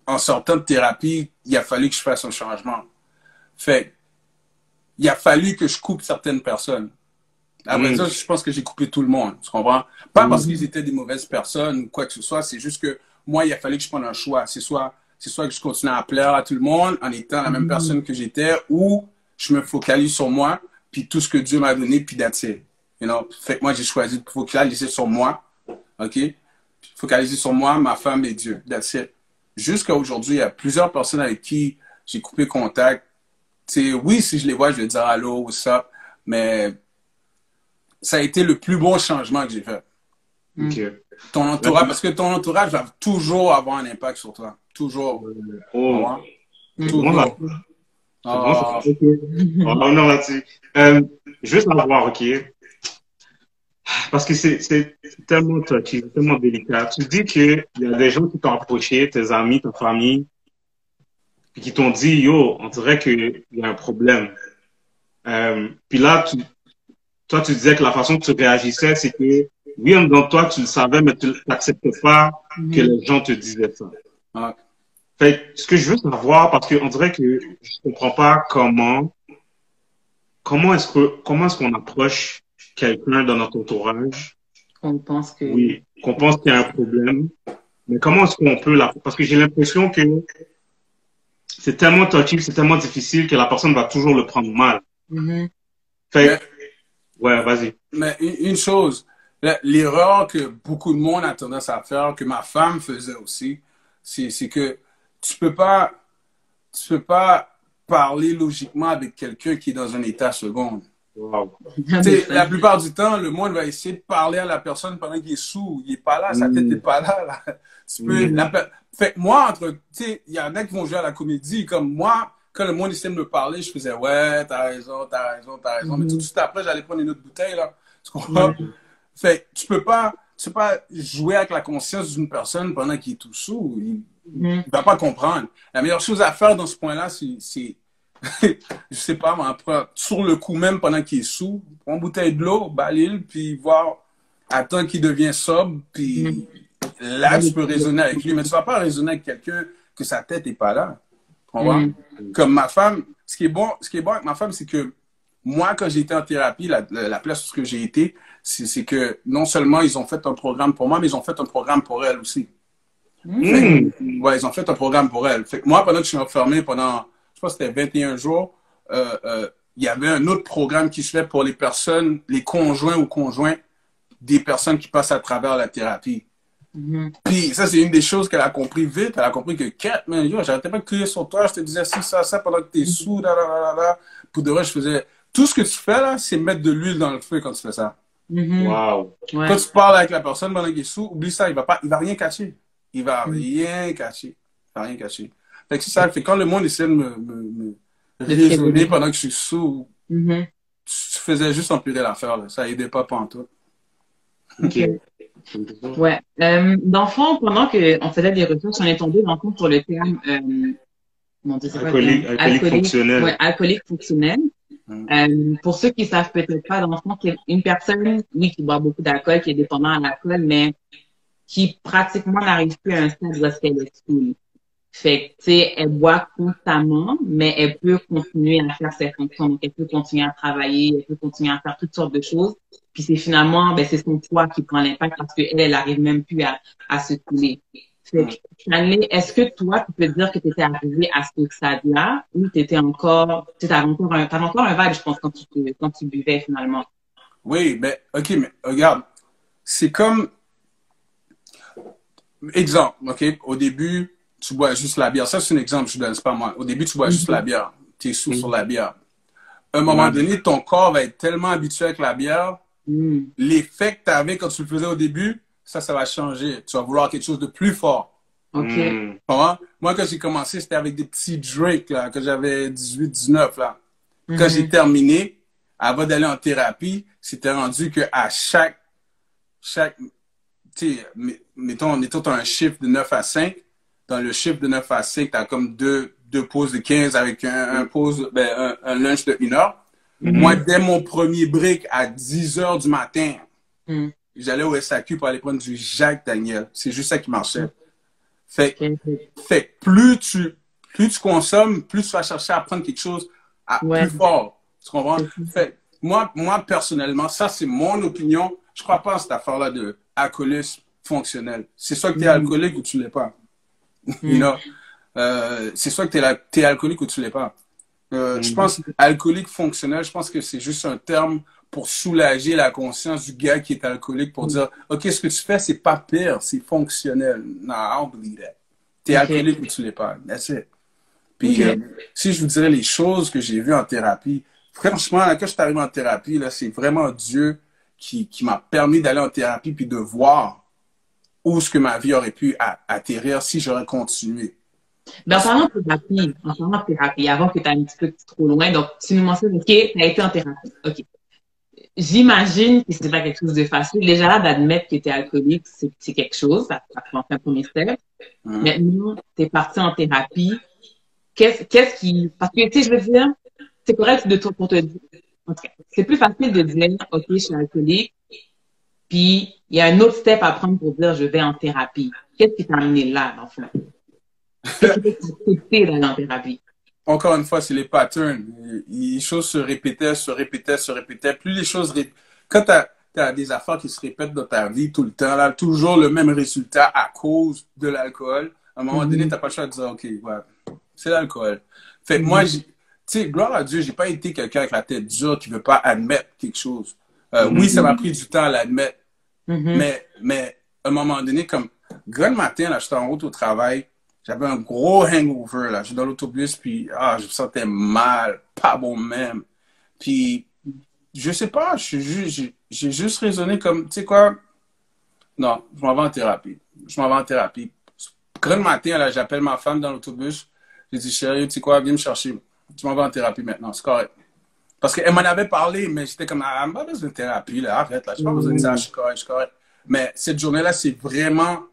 en sortant de thérapie, il a fallu que je fasse un changement. Fait, il a fallu que je coupe certaines personnes. Après ça, je pense que j'ai coupé tout le monde. Tu comprends? Pas parce qu'ils étaient des mauvaises personnes ou quoi que ce soit. C'est juste que moi, il a fallu que je prenne un choix. C'est soit que je continue à plaire à tout le monde en étant la même personne que j'étais, ou je me focalise sur moi, puis tout ce que Dieu m'a donné, puis that's it. You know? Fait que moi, j'ai choisi de focaliser sur moi. OK? Focaliser sur moi, ma femme et Dieu. That's it. Jusqu'à aujourd'hui, il y a plusieurs personnes avec qui j'ai coupé contact. T'sais, oui, si je les vois, je vais dire allô, what's up, mais ça a été le plus bon changement que j'ai fait. OK. Ton entourage, parce que ton entourage va toujours avoir un impact sur toi. Toujours. Oh. Toujours. On en là-dessus. Je veux savoir, OK, parce que c'est tellement touchy, tellement délicat. Tu dis qu'il y a des gens qui t'ont approché, tes amis, ta famille, puis qui t'ont dit, yo, on dirait qu'il y a un problème. Puis là, toi, tu disais que la façon que tu réagissais, c'est que, oui, en dedans de toi, tu le savais, mais tu n'acceptais pas que les gens te disaient ça. Ouais. Fait ce que je veux savoir, parce qu'on dirait que je comprends pas comment est-ce qu'on approche quelqu'un dans notre entourage. On pense que... Oui, qu'on pense qu'il y a un problème. Mais comment est-ce qu'on peut parce que j'ai l'impression que c'est tellement touchy, c'est tellement difficile que la personne va toujours le prendre mal. Fait ouais, vas-y. Mais une chose, l'erreur que beaucoup de monde a tendance à faire, que ma femme faisait aussi, c'est que tu peux pas parler logiquement avec quelqu'un qui est dans un état seconde. Wow. La plupart du temps, le monde va essayer de parler à la personne pendant qu'il est sous. Il est pas là, sa tête n'est pas là. Tu peux, fait que moi, il y en a qui vont jouer à la comédie. Comme moi, quand le monde essayait de me parler, je faisais, ouais, t'as raison. Mais tout de suite après, j'allais prendre une autre bouteille, là. Tu comprends? Fait tu peux pas jouer avec la conscience d'une personne pendant qu'il est tout sous. Il va pas comprendre. La meilleure chose à faire dans ce point-là, c'est je sais pas, sur le coup même pendant qu'il est sous, prends une bouteille de l'eau, balile, puis attends qu'il devienne sobre, puis là, tu peux raisonner avec lui. Mais tu vas pas raisonner avec quelqu'un que sa tête est pas là. Comme ma femme, ce qui est bon avec ma femme, c'est que moi, quand j'ai été en thérapie, la place où j'ai été, c'est que non seulement ils ont fait un programme pour moi, mais ils ont fait un programme pour elle aussi. Ouais, ils ont fait un programme pour elle. Fait que moi, pendant que je suis enfermé pendant, je pense que c'était 21 jours, il y avait un autre programme qui se fait pour les personnes, les conjoints ou conjoints des personnes qui passent à travers la thérapie. Puis ça, c'est une des choses qu'elle a compris vite. Elle a compris que, man, yo, j'arrêtais pas de crier sur toi, je te disais ça, pendant que t'es sous, Pour de vrai, je faisais... Tout ce que tu fais, là, c'est mettre de l'huile dans le feu quand tu fais ça. Wow. Quand tu parles avec la personne pendant qu'il est sous, oublie ça, il va rien cacher. Il va rien cacher. Fait que c'est ça. Fait que quand le monde essaie de me raisonner pendant que je suis sous, tu faisais juste empirer l'affaire, là. Ça aidait pas en tout. OK. Ouais. Dans le fond, pendant qu'on faisait des recherches, on est tombé dans le fond sur le terme, mon Dieu, c'est quoi le terme? Alcoolique fonctionnel. Ouais, alcoolique fonctionnel. Pour ceux qui savent peut-être pas, dans le fond, une personne, oui, qui boit beaucoup d'alcool, qui est dépendant à l'alcool, mais qui pratiquement n'arrive plus à un stade où elle est saoule. Fait que, tu sais, elle boit constamment, mais elle peut continuer à faire ses fonctions. Donc, elle peut continuer à travailler, elle peut continuer à faire toutes sortes de choses. Puis c'est finalement, ben, c'est son poids qui prend l'impact parce qu'elle arrive même plus à se couler. Fait que, Stanley, est-ce que toi, tu peux dire que tu étais arrivé à ce stade-là ou t'avais encore un vibe, je pense, quand tu buvais finalement? Oui, ben, ok, mais regarde, c'est comme, exemple, ok, au début, tu bois juste la bière. Ça, c'est un exemple, je donne, c'est pas moi. Au début, tu bois juste la bière. Tu es sous sur la bière. À un moment donné, ton corps va être tellement habitué avec la bière, l'effet que tu avais quand tu le faisais au début, ça va changer. Tu vas vouloir quelque chose de plus fort. OK. Moi, quand j'ai commencé, c'était avec des petits drinks, là, quand j'avais 18, 19, là. Quand j'ai terminé, avant d'aller en thérapie, c'était rendu que à chaque, tu sais, mettons, t'as un chiffre de 9 à 5. Dans le chiffre de 9 à 5, t'as comme deux pauses de 15 avec un lunch de 1 heure. Moi, dès mon premier break à 10 heures du matin, j'allais au SAQ pour aller prendre du Jack Daniel. C'est juste ça qui marchait. Fait plus tu consommes, plus tu vas chercher à prendre quelque chose plus fort. Tu comprends? Fait moi, personnellement, ça, c'est mon opinion. Je crois pas à cette affaire-là de alcoolisme fonctionnel. C'est soit que tu es alcoolique ou tu l'es pas. You know? C'est soit que t'es alcoolique ou tu l'es pas. Je pense alcoolique fonctionnel, je pense que c'est juste un terme pour soulager la conscience du gars qui est alcoolique pour dire OK, ce que tu fais, c'est pas pire, c'est fonctionnel. Non, I don't believe that. T'es alcoolique ou tu l'es pas. That's it. Puis si je vous dirais les choses que j'ai vues en thérapie, franchement, là, quand je suis arrivé en thérapie, là, c'est vraiment Dieu qui m'a permis d'aller en thérapie puis de voir où est-ce que ma vie aurait pu atterrir si j'aurais continué. Ben, en parlant de thérapie, avant que tu ailles un petit peu trop loin, donc tu nous mentionnes, OK, tu as été en thérapie. OK. J'imagine que c'était pas quelque chose de facile. Déjà là, d'admettre que tu es alcoolique, c'est quelque chose, ça prend un premier step. Maintenant, tu es parti en thérapie. Qu'est-ce qui... Parce que, tu sais, je veux dire, c'est correct de toi pour te dire... En tout cas, c'est plus facile de dire, OK, je suis alcoolique, puis il y a un autre step à prendre pour dire, je vais en thérapie. Qu'est-ce qui t'a amené là, dans le fond? Qu'est-ce qui t'a accepté d'aller en thérapie? Encore une fois, c'est les patterns. Les choses se répétaient. Plus les choses... Quand tu as des affaires qui se répètent dans ta vie tout le temps, là, toujours le même résultat à cause de l'alcool, à un moment donné, tu n'as pas le choix de dire, OK, ouais, c'est l'alcool. Fait que moi, tu sais, gloire à Dieu, j'ai pas été quelqu'un avec la tête dure qui veut pas admettre quelque chose. Oui, ça m'a pris du temps à l'admettre. Mais à un moment donné, comme grand matin, là, j'étais en route au travail, j'avais un gros hangover, là. J'étais dans l'autobus, puis je me sentais mal, pas bon même. Puis, je sais pas, j'ai juste raisonné comme, tu sais quoi, non, je m'en vais en thérapie. Grand matin, là, j'appelle ma femme dans l'autobus, j'ai dit, chérie, tu sais quoi, viens me chercher. Tu m'en vas en thérapie maintenant, c'est correct. Parce qu'elle m'en avait parlé, mais j'étais comme, ah, j'ai pas besoin de thérapie, là, arrête, là, j'ai pas besoin de ça, je suis correct. Mais cette journée-là, c'est vraiment,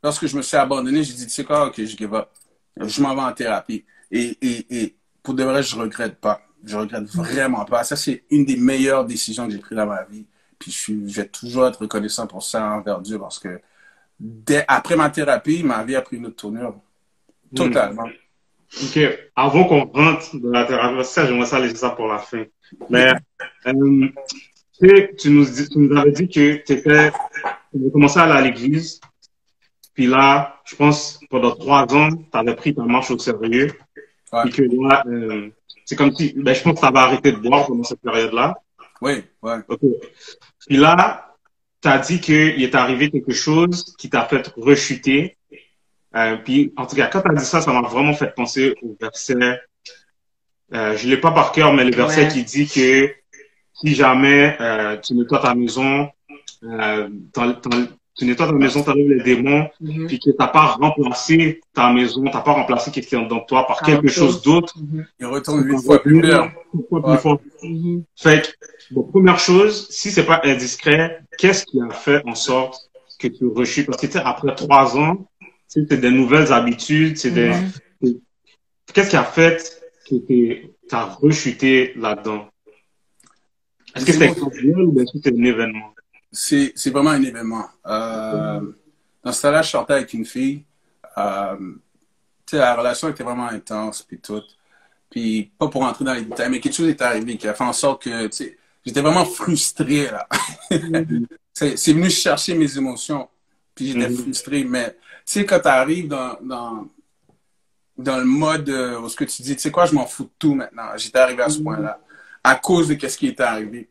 lorsque je me suis abandonné, j'ai dit, tu sais quoi, ok, je give up. Je m'en vais en thérapie. Et pour de vrai, je regrette pas. Je regrette vraiment pas. Ça, c'est une des meilleures décisions que j'ai prises dans ma vie. Puis je vais toujours être reconnaissant pour ça envers Dieu parce que après ma thérapie, ma vie a pris une autre tournure. Totalement. OK. Avant qu'on rentre dans la thérapie, ça, j'aimerais ça laisser ça pour la fin. Mais tu nous avais dit que tu avais commencé à aller à l'église. Puis là, je pense, pendant 3 ans, tu avais pris ta marche au sérieux. Ouais. Et que là, c'est comme si, je pense que tu avais arrêté de boire pendant cette période-là. Oui, ouais. Okay. Puis là, tu as dit qu'il est arrivé quelque chose qui t'a fait rechuter. Puis, en tout cas, quand tu as dit ça, ça m'a vraiment fait penser au verset, je l'ai pas par cœur, mais le verset qui dit que si jamais tu nettoies ta maison, tu nettoies ta maison, t'enlèves les démons, puis que t'as pas remplacé ta maison, t'as pas remplacé quelque chose dans toi par quelque chose d'autre. Il retourne 8 fois plus fort. Fait que, bon, première chose, si c'est pas indiscret, qu'est-ce qui a fait en sorte que tu rechutes? Parce que, tu sais, après 3 ans, tu sais, c'est des nouvelles habitudes, c'est des... Qu'est-ce qui a fait que tu as rechuté là-dedans? Est-ce que c'était graduel ou est-ce que c'était un événement? C'est vraiment un événement. Dans ce temps-là, je sortais avec une fille. Tu sais, la relation était vraiment intense, puis tout. Puis, pas pour entrer dans les détails, mais quelque chose est arrivé qui a fait en sorte que, tu sais, j'étais vraiment frustré, là. C'est venu chercher mes émotions, puis j'étais frustré. Mais, tu sais, quand tu arrives dans le mode où ce que tu dis, tu sais quoi, je m'en fous de tout maintenant. J'étais arrivé à ce point-là, à cause de ce qui était arrivé.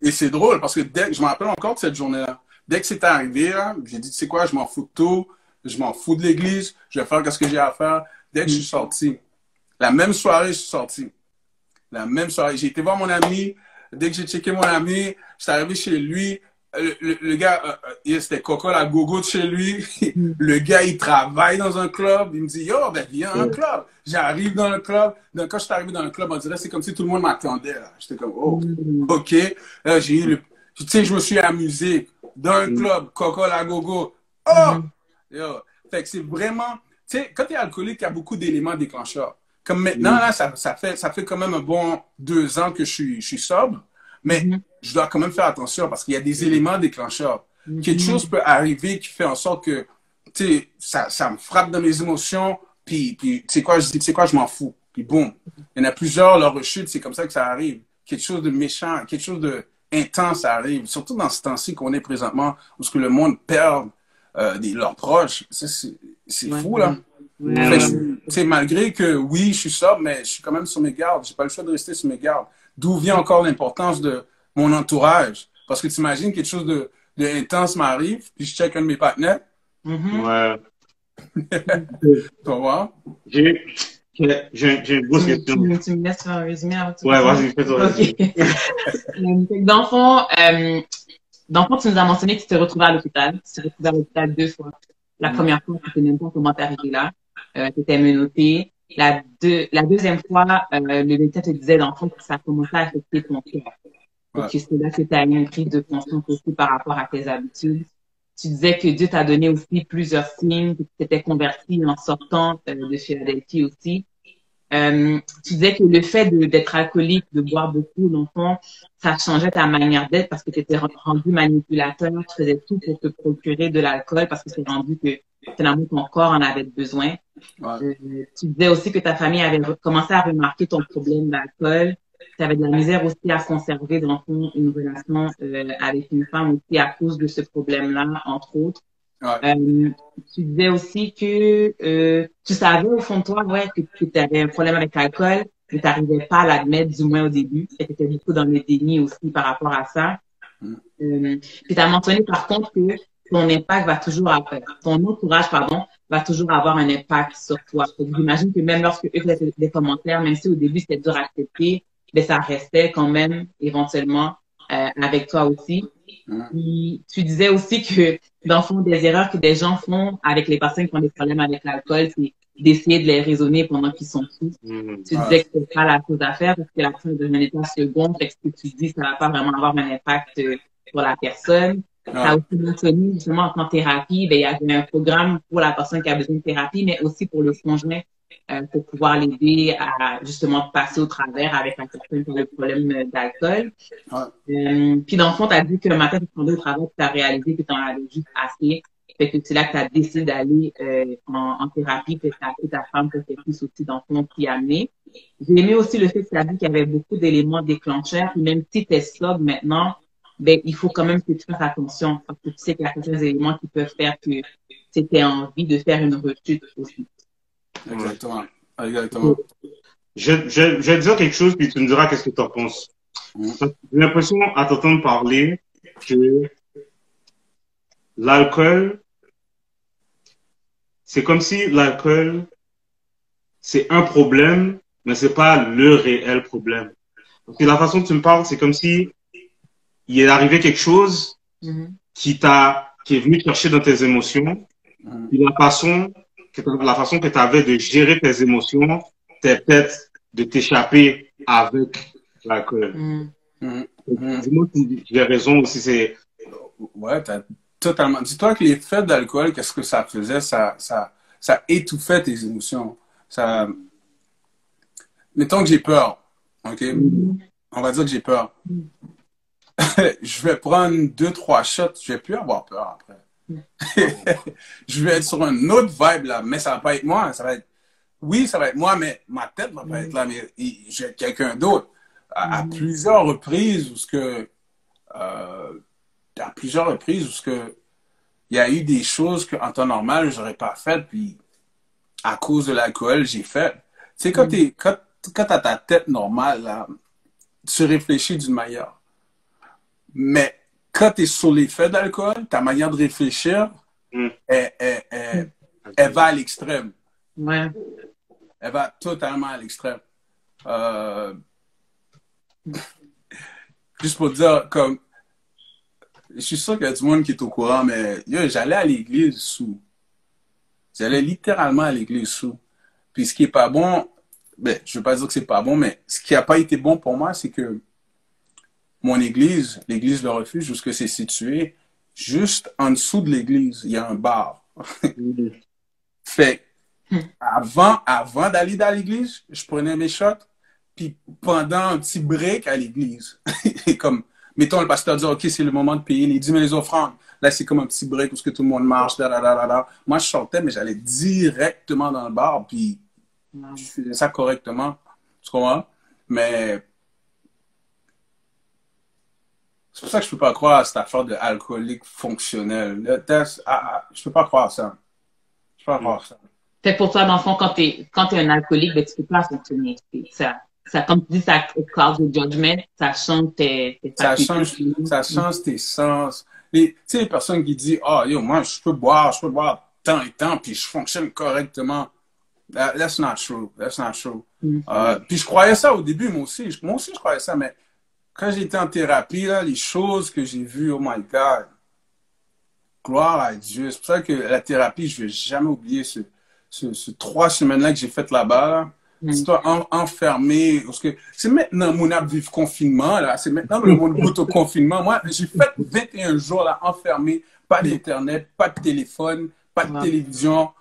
Et c'est drôle, parce que je me rappelle encore de cette journée-là. Dès que c'était arrivé, j'ai dit, tu sais quoi, je m'en fous de tout, je m'en fous de l'église, je vais faire ce que j'ai à faire. Dès que je suis sorti, la même soirée, je suis sorti. La même soirée. J'ai été voir mon ami. Dès que j'ai checké mon ami, j'étais arrivé chez lui. Le gars, c'était Coco la gogo de chez lui. Le gars, il travaille dans un club. Il me dit, yo, ben, viens dans un club. J'arrive dans le club. Donc, quand je suis arrivé dans le club, on dirait c'est comme si tout le monde m'attendait. J'étais comme, oh, OK. J'ai eu tu sais, je me suis amusé dans un club. Coco la gogo. Oh! Yo. Fait que c'est vraiment, tu sais, quand tu es alcoolique, il y a beaucoup d'éléments déclencheurs. Comme maintenant, là, ça fait quand même un bon 2 ans que je suis sobre. Mais je dois quand même faire attention parce qu'il y a des éléments déclencheurs. Quelque chose peut arriver qui fait en sorte que, tu sais, ça me frappe dans mes émotions. Puis tu sais quoi, je dis, tu sais quoi, je m'en fous. Puis boum. Il y en a plusieurs, leur rechute, c'est comme ça que ça arrive. Quelque chose de méchant, quelque chose de intense, ça arrive. Surtout dans ce temps-ci qu'on est présentement, où ce que le monde perd leurs proches. C'est fou, là. Malgré que, oui, je suis sobre, mais je suis quand même sur mes gardes. J'ai pas le choix de rester sur mes gardes. D'où vient encore l'importance de mon entourage. Parce que tu imagines quelque chose de intense m'arrive, puis je check un de mes partenaires. Ouais. Tu vas voir? J'ai une grosse question. Tu me laisses faire un résumé avant tout. Ouais, vas-y, fais ton résumé. Dans le fond, tu nous as mentionné que tu t'es retrouvé à l'hôpital. Tu t'es retrouvé à l'hôpital 2 fois. La première fois, tu ne sais même pas comment t'es arrivé là. Tu étais menotté. La deuxième fois, le médecin te disait, dans le fond, que ça commençait à affecter ton cœur. Donc, c'est là que tu as eu une prise de conscience aussi par rapport à tes habitudes. Tu disais que Dieu t'a donné aussi plusieurs signes, que tu t'étais converti en sortant de Philadelphie aussi. Tu disais que le fait d'être alcoolique, de boire beaucoup, l'enfant, ça changeait ta manière d'être parce que tu étais rendu manipulateur, tu faisais tout pour te procurer de l'alcool parce que c'est rendu que finalement ton corps en avait besoin. Tu disais aussi que ta famille avait commencé à remarquer ton problème d'alcool. Tu avais de la misère aussi à conserver dans le fond une relation avec une femme aussi à cause de ce problème-là, entre autres. Tu disais aussi que tu savais au fond de toi que tu avais un problème avec l'alcool, mais tu n'arrivais pas à l'admettre, du moins au début. Tu étais beaucoup dans le déni aussi par rapport à ça. Puis tu as mentionné par contre que ton impact va toujours ton entourage, va toujours avoir un impact sur toi. J'imagine que même lorsque eux faisaient des commentaires, même si au début c'était dur à accepter, ben ça restait quand même éventuellement avec toi aussi. Puis, tu disais aussi que dans le fond, des erreurs que des gens font avec les personnes qui ont des problèmes avec l'alcool, c'est d'essayer de les raisonner pendant qu'ils sont sous. Tu disais que c'est pas la chose à faire parce que la personne est dans un état second, fait que ce que tu dis, ça va pas vraiment avoir un impact sur la personne. Tu as aussi mentionné justement en thérapie, ben il y avait un programme pour la personne qui a besoin de thérapie, mais aussi pour le conjoint pour pouvoir l'aider à justement passer au travers avec la personne qui a le problème d'alcool. Puis dans le fond, tu as dit que le matin, tu te rendais au travail, tu as réalisé que tu en avais juste assez. Fait que c'est là que tu as décidé d'aller en thérapie, puis tu as appelé ta femme pour qu'elle puisse aussi dans le fond t'y amener. J'ai aimé aussi le fait que tu as dit qu'il y avait beaucoup d'éléments déclencheurs, puis même si tu es sobre maintenant, ben il faut quand même que tu fasses attention parce que tu sais qu'il y a certains éléments qui peuvent faire que tu aies envie de faire une rechute aussi. Exactement. Je vais dire quelque chose, puis tu me diras qu'est-ce que tu en penses. J'ai l'impression, à t'entendre parler, que l'alcool, c'est comme si l'alcool, c'est un problème, mais c'est pas le réel problème. Parce que la façon que tu me parles, c'est comme si il est arrivé quelque chose qui est venu chercher dans tes émotions, puis la façon que tu avais de gérer tes émotions, c'était peut-être de t'échapper avec l'alcool. Dis-moi si j'ai raison aussi. Ouais, t'as totalement. Dis-toi que l'effet de l'alcool, qu'est-ce que ça faisait? Ça étouffait tes émotions. Ça, mettons que j'ai peur, OK? On va dire que j'ai peur. Je vais prendre 2-3 shots, je vais plus avoir peur après. Je vais être sur une autre vibe là, mais ça va pas être moi, ça va être, oui, ça va être moi, mais ma tête va pas être là, mais je vais être quelqu'un d'autre. À plusieurs reprises, où ce que, à plusieurs reprises, où ce que, il y a eu des choses qu'en temps normal, j'aurais pas faites, puis à cause de l'alcool, j'ai fait. Tu sais, quand t'as ta tête normale, là, tu réfléchis d'une manière. Mais quand tu es sur l'effet d'alcool, ta manière de réfléchir, elle va à l'extrême. Ouais. Elle va totalement à l'extrême. Juste pour dire, comme, je suis sûr qu'il y a du monde qui est au courant, mais j'allais à l'église sous. J'allais littéralement à l'église sous. Puis ce qui est pas bon, ben, je veux pas dire que c'est pas bon, mais ce qui a pas été bon pour moi, c'est que mon église, l'église Le Refuge, où ce que c'est situé, juste en dessous de l'église, il y a un bar. Fait, avant d'aller dans l'église, je prenais mes shots, puis pendant un petit break à l'église, comme, mettons, le pasteur dit, OK, c'est le moment de payer les 10 000 les offrandes. Là, c'est comme un petit break où ce que tout le monde marche, Moi, je sortais, mais j'allais directement dans le bar, puis je faisais ça correctement. Tu comprends? Mais c'est pour ça que je peux pas croire à cette affaire de alcoolique fonctionnel. Je peux pas croire à ça. Je peux pas croire à ça. C'est pour toi, dans le fond, quand t'es un alcoolique, ben, tu peux pas fonctionner. Comme tu dis, ça cause le judgment, ça change tes ça change tes sens. Tu sais, les personnes qui disent, yo, moi, je peux boire tant et tant, puis je fonctionne correctement. That's not true. That's not true. Puis je croyais ça au début, moi aussi. Moi aussi, je croyais ça, mais quand j'étais en thérapie, là, les choses que j'ai vues, oh my God, gloire à Dieu. C'est pour ça que la thérapie, je vais jamais oublier ce 3 semaines-là que j'ai fait là-bas. Là. C'est toi enfermé. Parce que c'est maintenant mon vivre confinement, là. C'est maintenant le monde auto-confinement. Moi, j'ai fait 21 jours là, enfermé. Pas d'Internet, pas de téléphone, pas de télévision.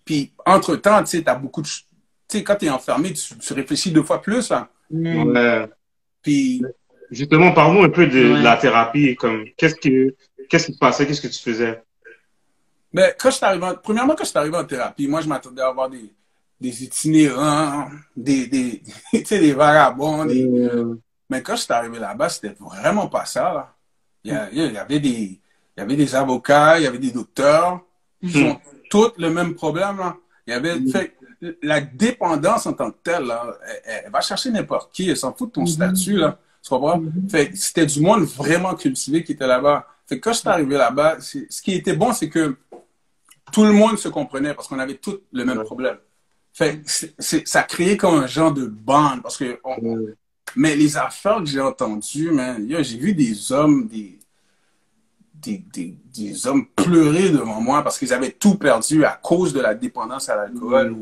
Puis, entre-temps, tu sais, t'as beaucoup de... Tu sais, quand t'es enfermé, tu réfléchis 2 fois plus, là. Ouais. Puis, justement, parle-nous un peu de la thérapie. Comme, qu'est-ce qui se passait? Qu'est-ce que tu faisais? Ben, premièrement, quand je suis arrivé en thérapie, moi, je m'attendais à avoir des itinérants, tu sais, des vagabonds. Mais quand je suis arrivé là-bas, c'était vraiment pas ça, là. Il y avait des avocats, il y avait des docteurs qui ont tous le même problème, là. Il y avait, fait, la dépendance en tant que telle, là, elle va chercher n'importe qui, elle s'en fout de ton statut, là. Tu comprends? Fait, c'était du monde vraiment cultivé qui était là-bas. Fait que quand je suis arrivé là-bas, ce qui était bon, c'est que tout le monde se comprenait parce qu'on avait tous le même problème. Fait, ça créait comme un genre de bande parce que mais les affaires que j'ai entendues, man, j'ai vu des hommes, des hommes pleurer devant moi parce qu'ils avaient tout perdu à cause de la dépendance à l'alcool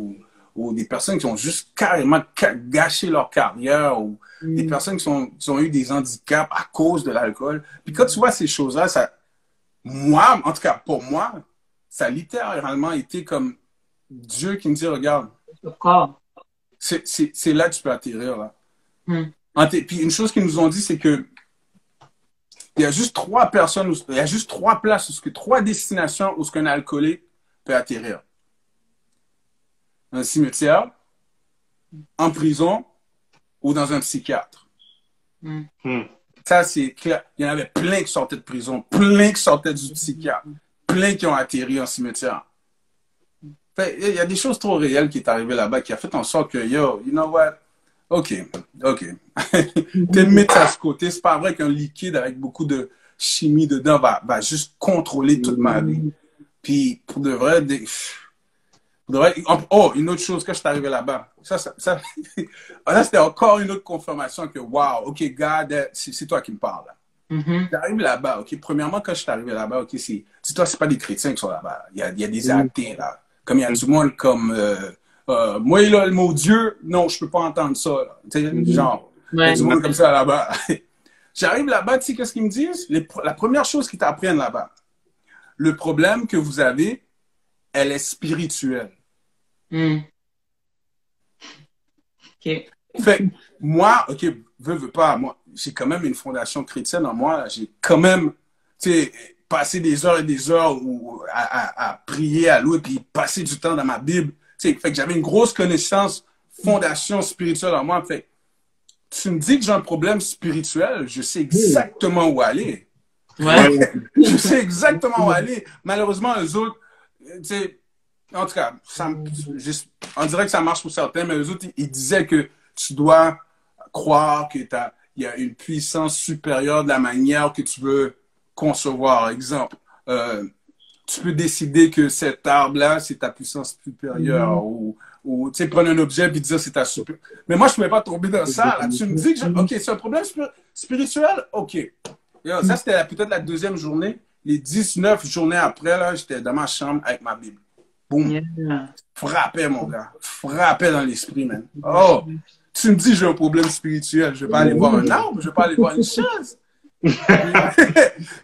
ou des personnes qui ont juste carrément gâché leur carrière ou des personnes qui ont eu des handicaps à cause de l'alcool. Puis quand tu vois ces choses-là, moi, en tout cas pour moi, ça a littéralement été comme Dieu qui me dit, regarde, c'est là que tu peux atterrir. Là. Puis une chose qu'ils nous ont dit, c'est que il y a juste 3 personnes, il y a juste 3 places, 3 destinations où un alcoolique peut atterrir. Un cimetière, en prison ou dans un psychiatre. Ça, c'est clair. Il y en avait plein qui sortaient de prison, plein qui sortaient du psychiatre, plein qui ont atterri en cimetière. Fait, il y a des choses trop réelles qui est arrivé là-bas qui a fait en sorte que, you know what? OK. T'es mis à ce côté. C'est pas vrai qu'un liquide avec beaucoup de chimie dedans va juste contrôler toute ma vie. Puis, pour de vrai, une autre chose, quand je suis arrivé là-bas, ça c'était encore une autre confirmation que, wow, OK, God, c'est toi qui me parles. J'arrive là-bas, OK. Premièrement, quand je suis arrivé là-bas, OK, dis-toi, c'est pas des chrétiens qui sont là-bas. Il y a des athées, là. Comme il y a du monde comme, moi, là, le mot Dieu, non, je peux pas entendre ça, là. Tu sais, genre, il y a du monde comme ça là-bas. J'arrive là-bas, tu sais, qu'est-ce qu'ils me disent? La première chose qu'ils t'apprennent là-bas, le problème que vous avez, elle est spirituelle. Mm. OK. Fait que moi, OK, veux pas, moi, j'ai quand même une fondation chrétienne en moi. Là. J'ai quand même, tu sais, passé des heures et des heures à prier, à louer, puis passer du temps dans ma Bible. Tu sais, fait que j'avais une grosse connaissance, fondation spirituelle en moi. Fait que tu me dis que j'ai un problème spirituel, je sais exactement où aller. Ouais. Je sais exactement où aller. Malheureusement, eux autres, tu sais, en tout cas, on dirait que ça marche pour certains, mais eux autres, ils disaient que tu dois croire qu'il y a une puissance supérieure de la manière que tu veux concevoir. Exemple, tu peux décider que cet arbre-là, c'est ta puissance supérieure. Ou tu sais, prendre un objet et dire c'est ta super. Mais moi, je ne pouvais pas tomber dans ça. Là. Tu me dis que, OK, c'est un problème spirituel? OK. Yo, ça, c'était peut-être la deuxième journée. Les 19 journées après, là, j'étais dans ma chambre avec ma Bible. Boum. Yeah. Frappait, mon gars. Frappait dans l'esprit, man. Oh, tu me dis que j'ai un problème spirituel. Je ne vais pas aller voir un arbre, je ne vais pas aller voir une chaise.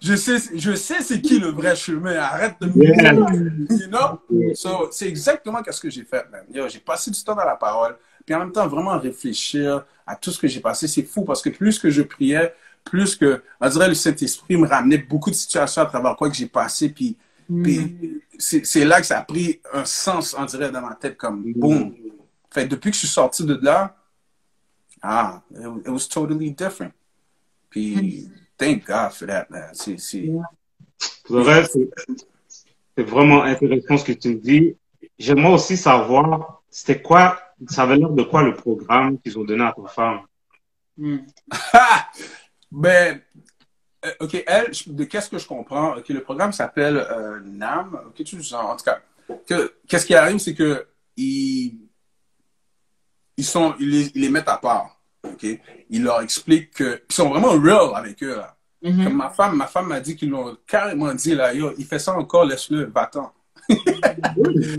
je sais c'est qui le vrai chemin. Arrête de me dire. You know? So, c'est exactement ce que j'ai fait, man. Yo, j'ai passé du temps dans la parole. Puis en même temps, vraiment réfléchir à tout ce que j'ai passé. C'est fou parce que plus que je priais, plus que, on dirait, le Saint-Esprit me ramenait beaucoup de situations à travers quoi que j'ai passé. Puis c'est là que ça a pris un sens, on dirait, dans ma tête, comme boum. Fait depuis que je suis sorti de là, it was totally different. Puis, thank God for that, man. Pour le reste, c'est vraiment intéressant ce que tu me dis. J'aimerais aussi savoir, c'était quoi, ça avait l'air de quoi le programme qu'ils ont donné à ta femme? Ben, OK, elle, de qu'est-ce que je comprends? OK, le programme s'appelle NAM. OK, en tout cas, qu'est-ce qui arrive, c'est que ils les mettent à part. OK? Ils leur expliquent qu'ils sont vraiment real avec eux. Là. Comme ma femme m'a dit qu'ils l'ont carrément dit, là, yo, il fait ça encore, laisse-le, va-t'en.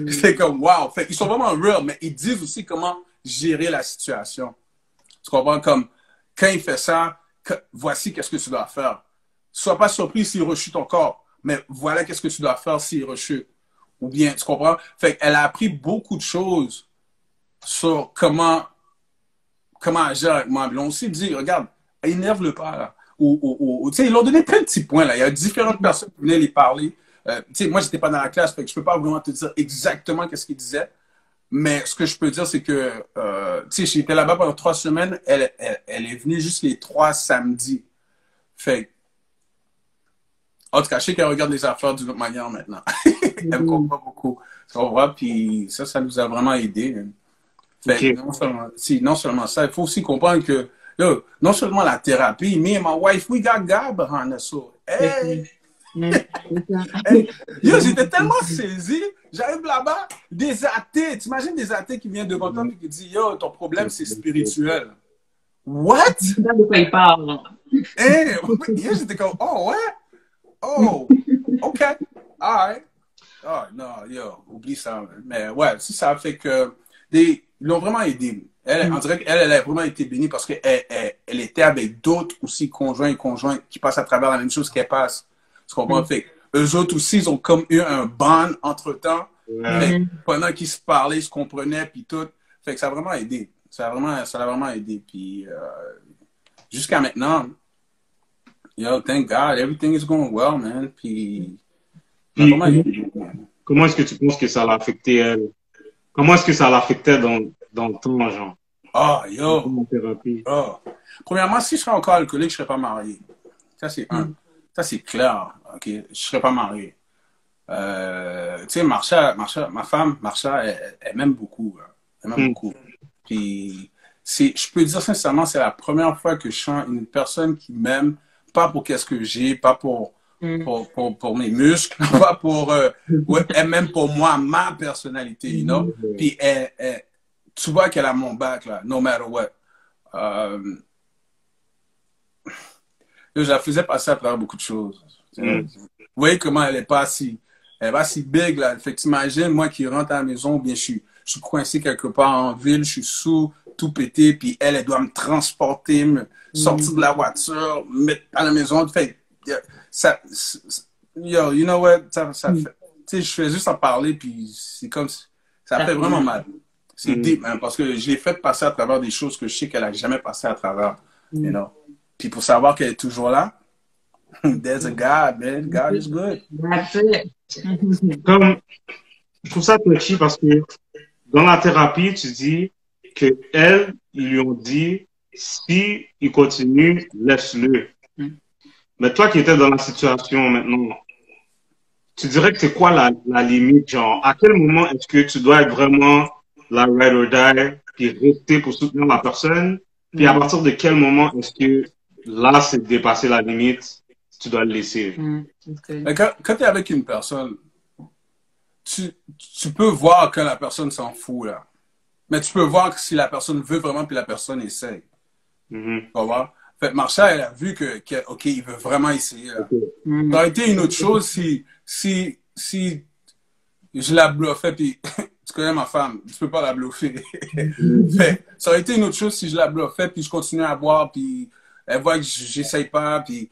C'est comme, wow. Fait, ils sont vraiment real, mais ils disent aussi comment gérer la situation. Tu comprends? Comme, quand il fait ça, voici qu'est-ce que tu dois faire. Sois pas surpris s'il rechute encore, mais voilà qu'est-ce que tu dois faire s'il rechute. Ou bien, tu comprends? Fait qu'elle a appris beaucoup de choses sur comment agir avec moi. On s'est dit, regarde, énerve-le pas, là. Tu sais, ils leur donné plein de petits points, là. Il y a différentes personnes qui venaient les parler. Tu sais, moi, j'étais pas dans la classe, fait que je peux pas vraiment te dire exactement qu'est-ce qu'ils disaient. Mais ce que je peux dire, c'est que, tu sais, j'étais là-bas pendant 3 semaines. Elle est venue juste les 3 samedis. Fait en tout cas, je sais qu'elle regarde les affaires d'une autre manière maintenant. Elle comprend beaucoup. Tu comprends? Puis ça nous a vraiment aidé. Fait non seulement ça, il faut aussi comprendre que, yo, non seulement la thérapie, me and my wife, we got God behind us. So, hey! Hey, yo, j'étais tellement saisi. J'arrive là-bas, des athées. T'imagines des athées qui viennent devant toi et qui disent, yo, ton problème, c'est spirituel. What? De quoi il parle. Hey, yo, j'étais comme, oh, ouais? Oh, OK. All right. Oh, non, yo, oublie ça. Mais ouais, ça fait que ils l'ont vraiment aidé. On dirait qu'elle a vraiment été bénie parce qu'elle était avec d'autres aussi conjoints et conjointes qui passent à travers la même chose qu'elle passe. Tu comprends? Fait eux autres aussi, ils ont comme eu un bond entre-temps. Pendant qu'ils se parlaient, ils se comprenaient, puis tout. Fait que ça a vraiment aidé. Ça l'a vraiment aidé. Puis jusqu'à maintenant, yo, thank God, everything is going well, man. Puis comment est-ce que tu penses que ça l'a affecté, elle? Comment est-ce que ça l'affectait dans le temps, genre? Ah, yo! Oh. Premièrement, si je serais encore alcoolique, je serais pas marié. Ça, c'est Ça, c'est clair. OK? Je serais pas marié. Tu sais, ma femme, Marsha, elle m'aime beaucoup. Elle m'aime beaucoup. Puis, je peux dire sincèrement, c'est la première fois que je sens une personne qui m'aime, pas pour qu'est-ce que j'ai, pas pour mes muscles, pas pour... elle m'aime pour moi, ma personnalité, you know? Puis, tu vois qu'elle a mon bac, là, no matter what. Je la faisais passer à travers beaucoup de choses. Vous voyez comment elle est pas si big, là. Fait que t'imagines, moi qui rentre à la maison, bien, je suis coincé quelque part en ville, je suis sous, tout pété, puis elle doit me transporter, me sortir de la voiture, me mettre à la maison. Fait ça, yo, you know what, ça fait, tu sais, je fais juste en parler, puis c'est comme, ça fait vraiment mal. C'est deep, man, parce que je l'ai fait passer à travers des choses que je sais qu'elle a jamais passé à travers, you know. Puis pour savoir qu'elle est toujours là, there's a God, man. God is good. That's it. Comme, je trouve ça touchy parce que dans la thérapie, tu dis que elle, ils lui ont dit, si il continue, laisse-le. Mais toi qui étais dans la situation maintenant, tu dirais que c'est quoi la limite, genre, à quel moment est-ce que tu dois être vraiment la ride or die, puis rester pour soutenir la personne, puis à partir de quel moment est-ce que là, c'est dépasser la limite, tu dois le laisser. Mais quand tu es avec une personne, tu peux voir que la personne s'en fout, là. Mais tu peux voir que si la personne veut vraiment, puis la personne essaye. Tu vas voir? Fait que Marshall, elle a vu que OK, il veut vraiment essayer. Là. Ça aurait été une autre chose si je la bluffais, puis tu connais ma femme, tu peux pas la bluffer. Fait, ça aurait été une autre chose si je la bluffais, puis je continuais à boire, puis elle voit que j'essaye pas, puis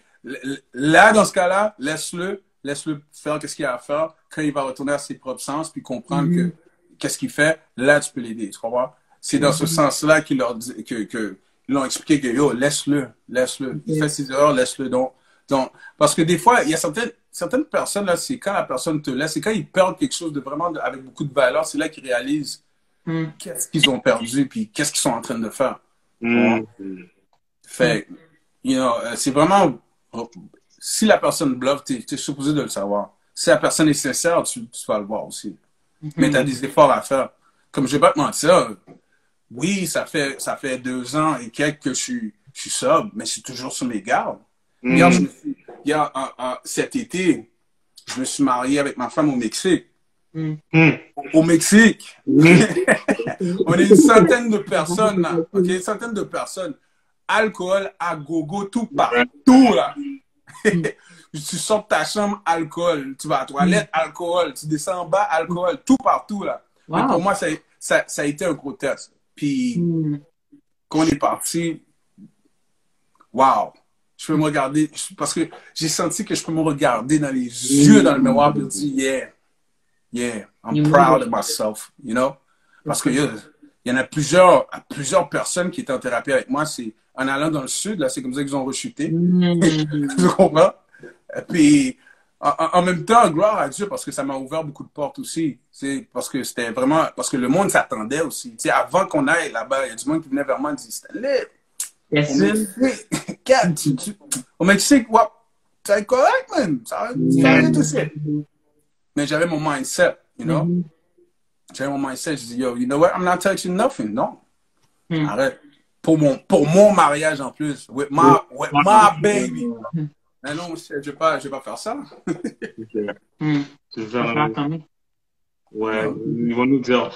là, dans ce cas-là, laisse-le faire qu'est-ce qu'il a à faire. Quand il va retourner à ses propres sens, puis comprendre que qu'est-ce qu'il fait, là, tu peux l'aider, tu comprends? C'est dans ce sens-là qu'ils leur dit, ils l'ont expliqué que, yo, laisse-le. Il fait ses erreurs, laisse-le donc. Parce que des fois, il y a certaines personnes, là, c'est quand la personne te laisse, c'est quand ils perdent quelque chose de vraiment avec beaucoup de valeur, c'est là qu'ils réalisent qu'est-ce qu'ils ont perdu, puis qu'est-ce qu'ils sont en train de faire. Fait, you know, c'est vraiment, si la personne bluffe, t'es supposé de le savoir. Si la personne est sincère, tu vas le voir aussi. Mais tu as des efforts à faire. Comme je vais pas te mentir, oui, ça fait 2 ans et quelques que je suis sobre, mais je suis toujours sur mes gardes. Regarde, cet été, je me suis marié avec ma femme au Mexique. Au Mexique. On est une centaine de personnes, là. OK? Une centaine de personnes. Alcool à gogo, tout partout, là. Tu sors de ta chambre, alcool. Tu vas à la toilette, alcool. Tu descends en bas, alcool. Tout partout, là. Mais pour moi, ça a été un gros test. Puis, quand on est parti, wow! Je peux me regarder, parce que j'ai senti que je peux me regarder dans les yeux, dans le miroir, et dire, yeah, I'm proud of myself, you know? Parce qu'il y en a plusieurs personnes qui étaient en thérapie avec moi. C'est en allant dans le sud, là, c'est comme ça qu'ils ont rechuté. Tu comprends? Et puis, en même temps, gloire à Dieu, parce que ça m'a ouvert beaucoup de portes aussi. Parce que c'était vraiment, parce que le monde s'attendait aussi. T'sais, avant qu'on aille là-bas, il y a du monde qui venait vers moi et dit, Stanley, au Mexique, ouais, c'est correct, man. Ça allait tout seul. Mais j'avais mon mindset, you know? J'avais mon mindset, je dis, yo, you know what, I'm not touching nothing, non. Arrête. Pour mon mariage en plus, with my baby. Mais non, je vais pas faire ça. Ouais, ils vont nous dire.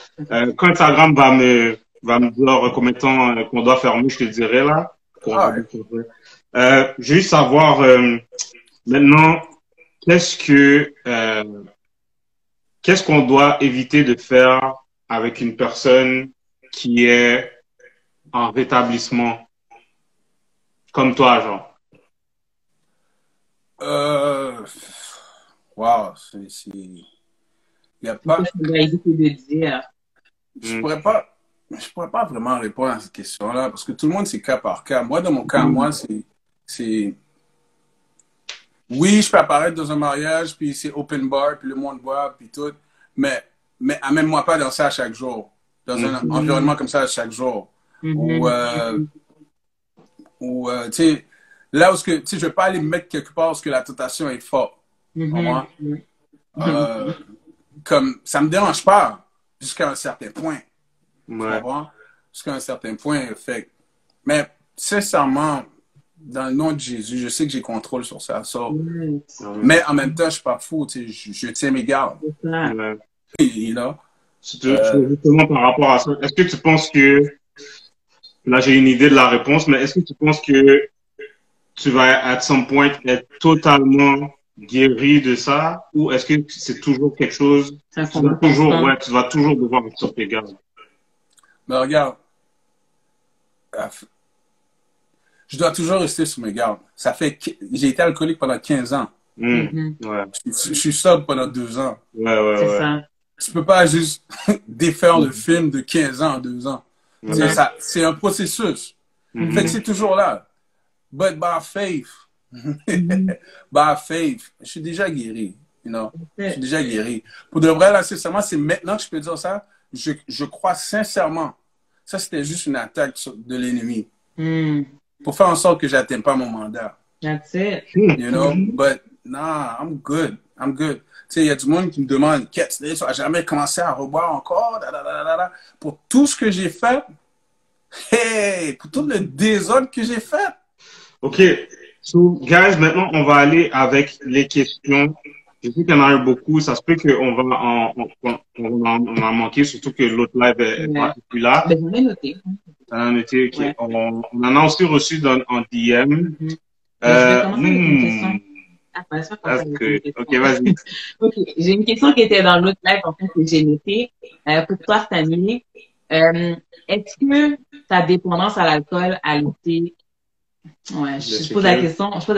Quand Instagram va me dire combien de temps qu'on doit fermer, je te dirai là. Je veux juste savoir maintenant, qu'est-ce qu'on doit éviter de faire avec une personne qui est en rétablissement, comme toi, genre. Wow, il y a pas. Je pourrais pas vraiment répondre à cette question-là parce que tout le monde c'est cas par cas. Moi, dans mon cas, moi, c'est oui, je peux apparaître dans un mariage puis c'est open bar puis le monde boit puis tout, mais amène-moi pas dans ça chaque jour, dans un environnement comme ça chaque jour. Ou tu sais, là où tu sais, je vais pas aller me mettre quelque part parce que la tentation est forte. Comme ça me dérange pas jusqu'à un certain point. Jusqu'à un certain point. Fait. Mais sincèrement, dans le nom de Jésus, je sais que j'ai contrôle sur ça. Mais en même temps, je suis pas fou. Tu sais, je tiens mes gardes. You know? Justement par rapport à ça, est-ce que tu penses que là j'ai une idée de la réponse, mais est-ce que tu penses que tu vas à some point être totalement guéri de ça, ou est-ce que c'est toujours quelque chose, tu vas toujours devoir être sur tes gardes? Mais regarde, je dois toujours rester sur mes gardes. J'ai été alcoolique pendant 15 ans. Ouais. Je suis sobre pendant 2 ans. Ouais. C'est ça. Tu peux pas juste défaire le film de 15 ans en 2 ans. Ouais. C'est un processus. Fait que c'est toujours là. But by faith, by faith, je suis déjà guéri. You know? Je suis déjà guéri. Pour de vrai, là, sincèrement, c'est maintenant que je peux dire ça. Je crois sincèrement. Ça, c'était juste une attaque de l'ennemi. Pour faire en sorte que j'atteigne pas mon mandat. That's it. You know? But, nah, I'm good. I'm good. Tu sais, il y a du monde qui me demande, qu'est-ce que tu as jamais commencé à reboire encore? Pour tout ce que j'ai fait, hey, pour tout le désordre que j'ai fait. OK. So, guys, maintenant, on va aller avec les questions. Je sais qu'il y en a eu beaucoup. Ça se peut qu'on va on en manquer, surtout que l'autre live est pas plus là. Ben, j'en ai noté. On a noté, OK. Ouais. On en a aussi reçu en DM. Je vais commencer avec une question. That's good. OK, vas-y. OK. J'ai une question qui était dans l'autre live, en fait, que j'ai notée. Pour toi, Stanley, est-ce que ta dépendance à l'alcool a été... Ouais, je pose la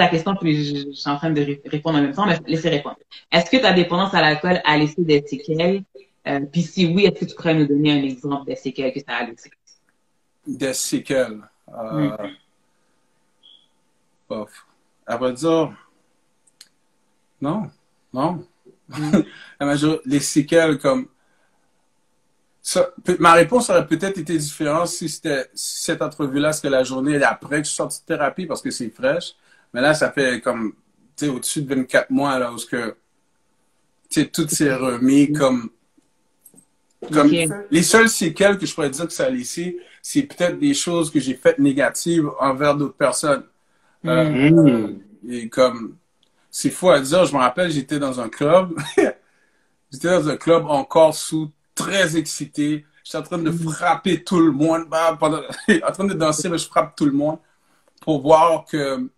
question, puis je suis en train de répondre en même temps, mais laissez répondre. Est-ce que ta dépendance à l'alcool a laissé des séquelles? Puis si oui, est-ce que tu pourrais nous donner un exemple des séquelles que ça a laissé? Des séquelles. Bof. À vrai dire, non. Les séquelles comme... Ça, ma réponse aurait peut-être été différente si cette entrevue-là, c'était la journée après que je suis sorti de thérapie parce que c'est fraîche. Mais là, ça fait comme, tu sais, au-dessus de 24 mois, là, où que, tu sais, tout s'est remis comme Okay. Les seules séquelles que je pourrais dire que ça a laissé, c'est peut-être des choses que j'ai faites négatives envers d'autres personnes. Et comme, c'est fou à dire, je me rappelle, j'étais dans un club, encore sous, très excité. J'étais en train de frapper tout le monde, en train de danser, mais je frappe tout le monde pour voir que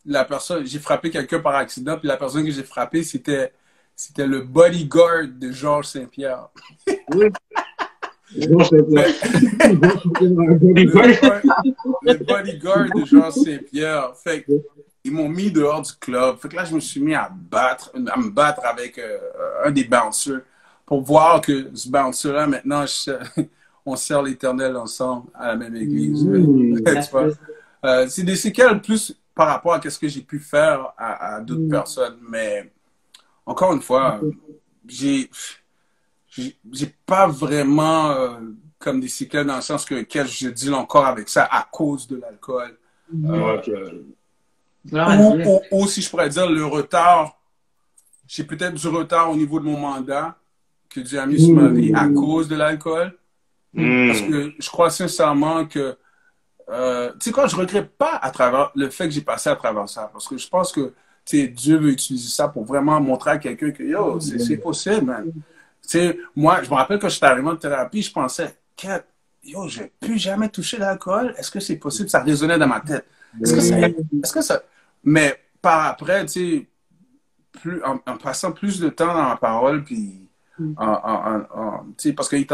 la personne, j'ai frappé quelqu'un par accident, puis la personne que j'ai frappé, c'était le bodyguard de Georges Saint-Pierre. Oui. Le bodyguard de Georges Saint-Pierre. Fait que, ils m'ont mis dehors du club. Fait que là, je me suis mis à me battre avec un des bouncers pour voir que ce bouncer-là, maintenant, on sert l'Éternel ensemble à la même église. Tu vois? C'est des séquelles plus par rapport à ce que j'ai pu faire à d'autres personnes. Mais encore une fois, j'ai pas vraiment comme des séquelles dans le sens que je deal encore avec ça à cause de l'alcool. Ou si je pourrais dire le retard, j'ai peut-être du retard au niveau de mon mandat que Dieu a mis sur ma vie à cause de l'alcool. Parce que je crois sincèrement que tu sais quoi, je regrette pas à travers le fait que j'ai passé à travers ça. Parce que je pense que Dieu veut utiliser ça pour vraiment montrer à quelqu'un que yo, c'est possible, man. T'sais, moi, je me rappelle quand j'étais arrivé en thérapie, je pensais, yo, je vais plus jamais toucher l'alcool. Est-ce que c'est possible? Ça résonnait dans ma tête. Est-ce que ça... Mais par après, tu sais, en passant plus de temps dans ma parole, puis parce qu'il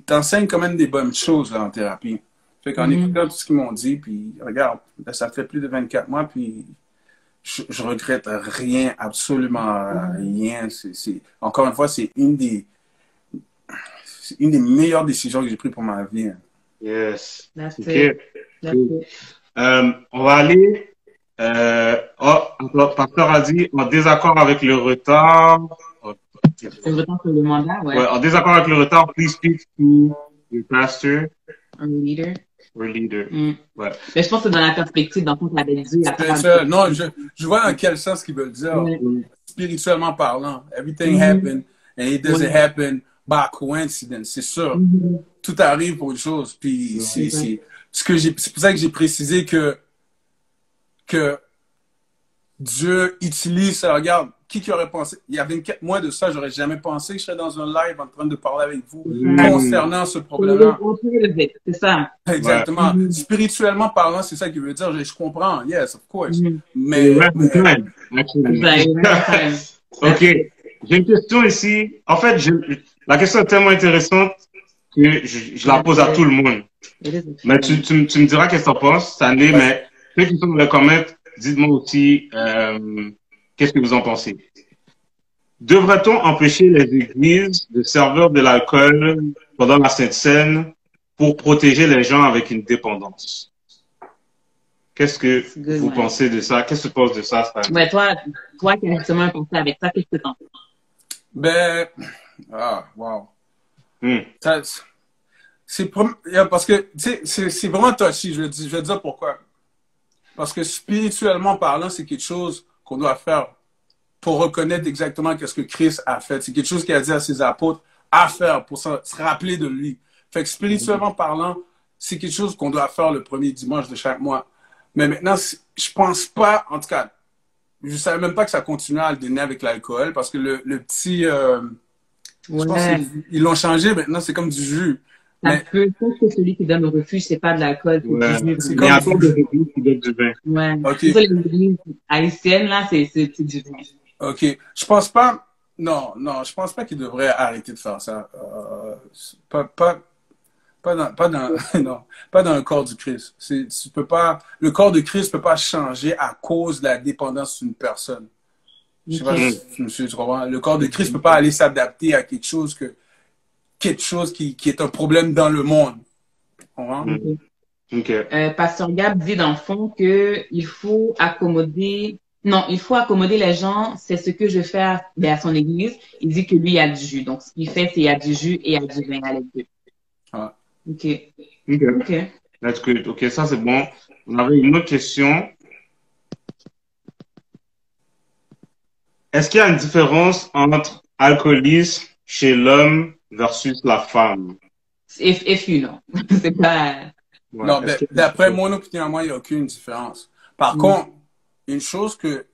t'enseigne quand même des bonnes choses là, en thérapie. Fait qu'en écoutant tout ce qu'ils m'ont dit, puis regarde, là, ça fait plus de 24 mois, puis je regrette rien, absolument rien. Encore une fois, c'est une des meilleures décisions que j'ai prises pour ma vie. Hein. Yes. Okay. On va aller. Pasteur a dit en désaccord avec le retard. Le retard sur le mandat, ouais. En désaccord avec le retard, please speak to your pastor. Un leader. Or leader. Ouais. Mais je pense que dans la perspective, dans le fond, tu l'avais dit. Non, je vois dans quel sens qu'ils veulent dire. Spirituellement parlant, everything happened and it doesn't happen by coincidence, c'est sûr. Tout arrive pour une chose. Puis c'est pour ça que j'ai précisé que Dieu utilise ça. Regarde, qui aurait pensé? Il y a 24 mois de ça, j'aurais jamais pensé que je serais dans un live en train de parler avec vous concernant ce problème-là. C'est ça. Exactement. Spirituellement parlant, c'est ça qu'il veut dire. Je comprends. Yes, of course. Mais... OK. J'ai une question ici. En fait, la question est tellement intéressante que je la pose à tout le monde. Mais tu me diras qu'est-ce que tu en penses, Stanley, mais ceux qui sont dans les commentaires, dites-moi aussi Qu'est-ce que vous en pensez? Devrait-on empêcher les églises de servir de l'alcool pendant la Sainte Seine pour protéger les gens avec une dépendance? Qu'est-ce que vous pensez de ça? Qu'est-ce que tu penses de ça, Stan? Ouais, toi qui as justement pensé avec ça, qu'est-ce que t'en penses? Ben, wow. Ça, parce que, c'est vraiment touchy. Je vais dire pourquoi. Parce que spirituellement parlant, c'est quelque chose qu'on doit faire pour reconnaître exactement qu'est-ce que Christ a fait. C'est quelque chose qu'il a dit à ses apôtres à faire pour se rappeler de lui. Fait que spirituellement parlant, c'est quelque chose qu'on doit faire le premier dimanche de chaque mois. Mais maintenant, je pense pas, en tout cas, je savais même pas que ça continuait à le donner avec l'alcool parce que le petit, je pense qu'ils l'ont changé maintenant, c'est comme du jus. Mais je pense que celui qui donne le refuge, c'est pas de l'alcool, c'est du jus. C'est comme un de l'église qui donne du vin. Ouais. Okay. C'est les églises haïtiennes, là, c'est du vin. OK. Je pense pas, non, je pense pas qu'il devrait arrêter de faire ça. Pas dans le corps du Christ. Le corps de Christ peut pas changer à cause de la dépendance d'une personne. Je sais pas si monsieur, tu comprends. Le corps de Christ peut pas aller s'adapter à quelque chose qui est un problème dans le monde. Pasteur Gab dit dans le fond que il faut accommoder les gens. C'est ce que je fais à son église. Il dit que lui, il y a du jus. Donc, ce qu'il fait, c'est il y a du jus et il y a du vin à l'église. OK. That's good. OK, ça c'est bon. On avait une autre question. Est-ce qu'il y a une différence entre alcoolisme chez l'homme versus la femme? If you know. C'est pas... Ouais, non, d'après mon opinion, moi, il n'y a aucune différence. Par contre, une chose que,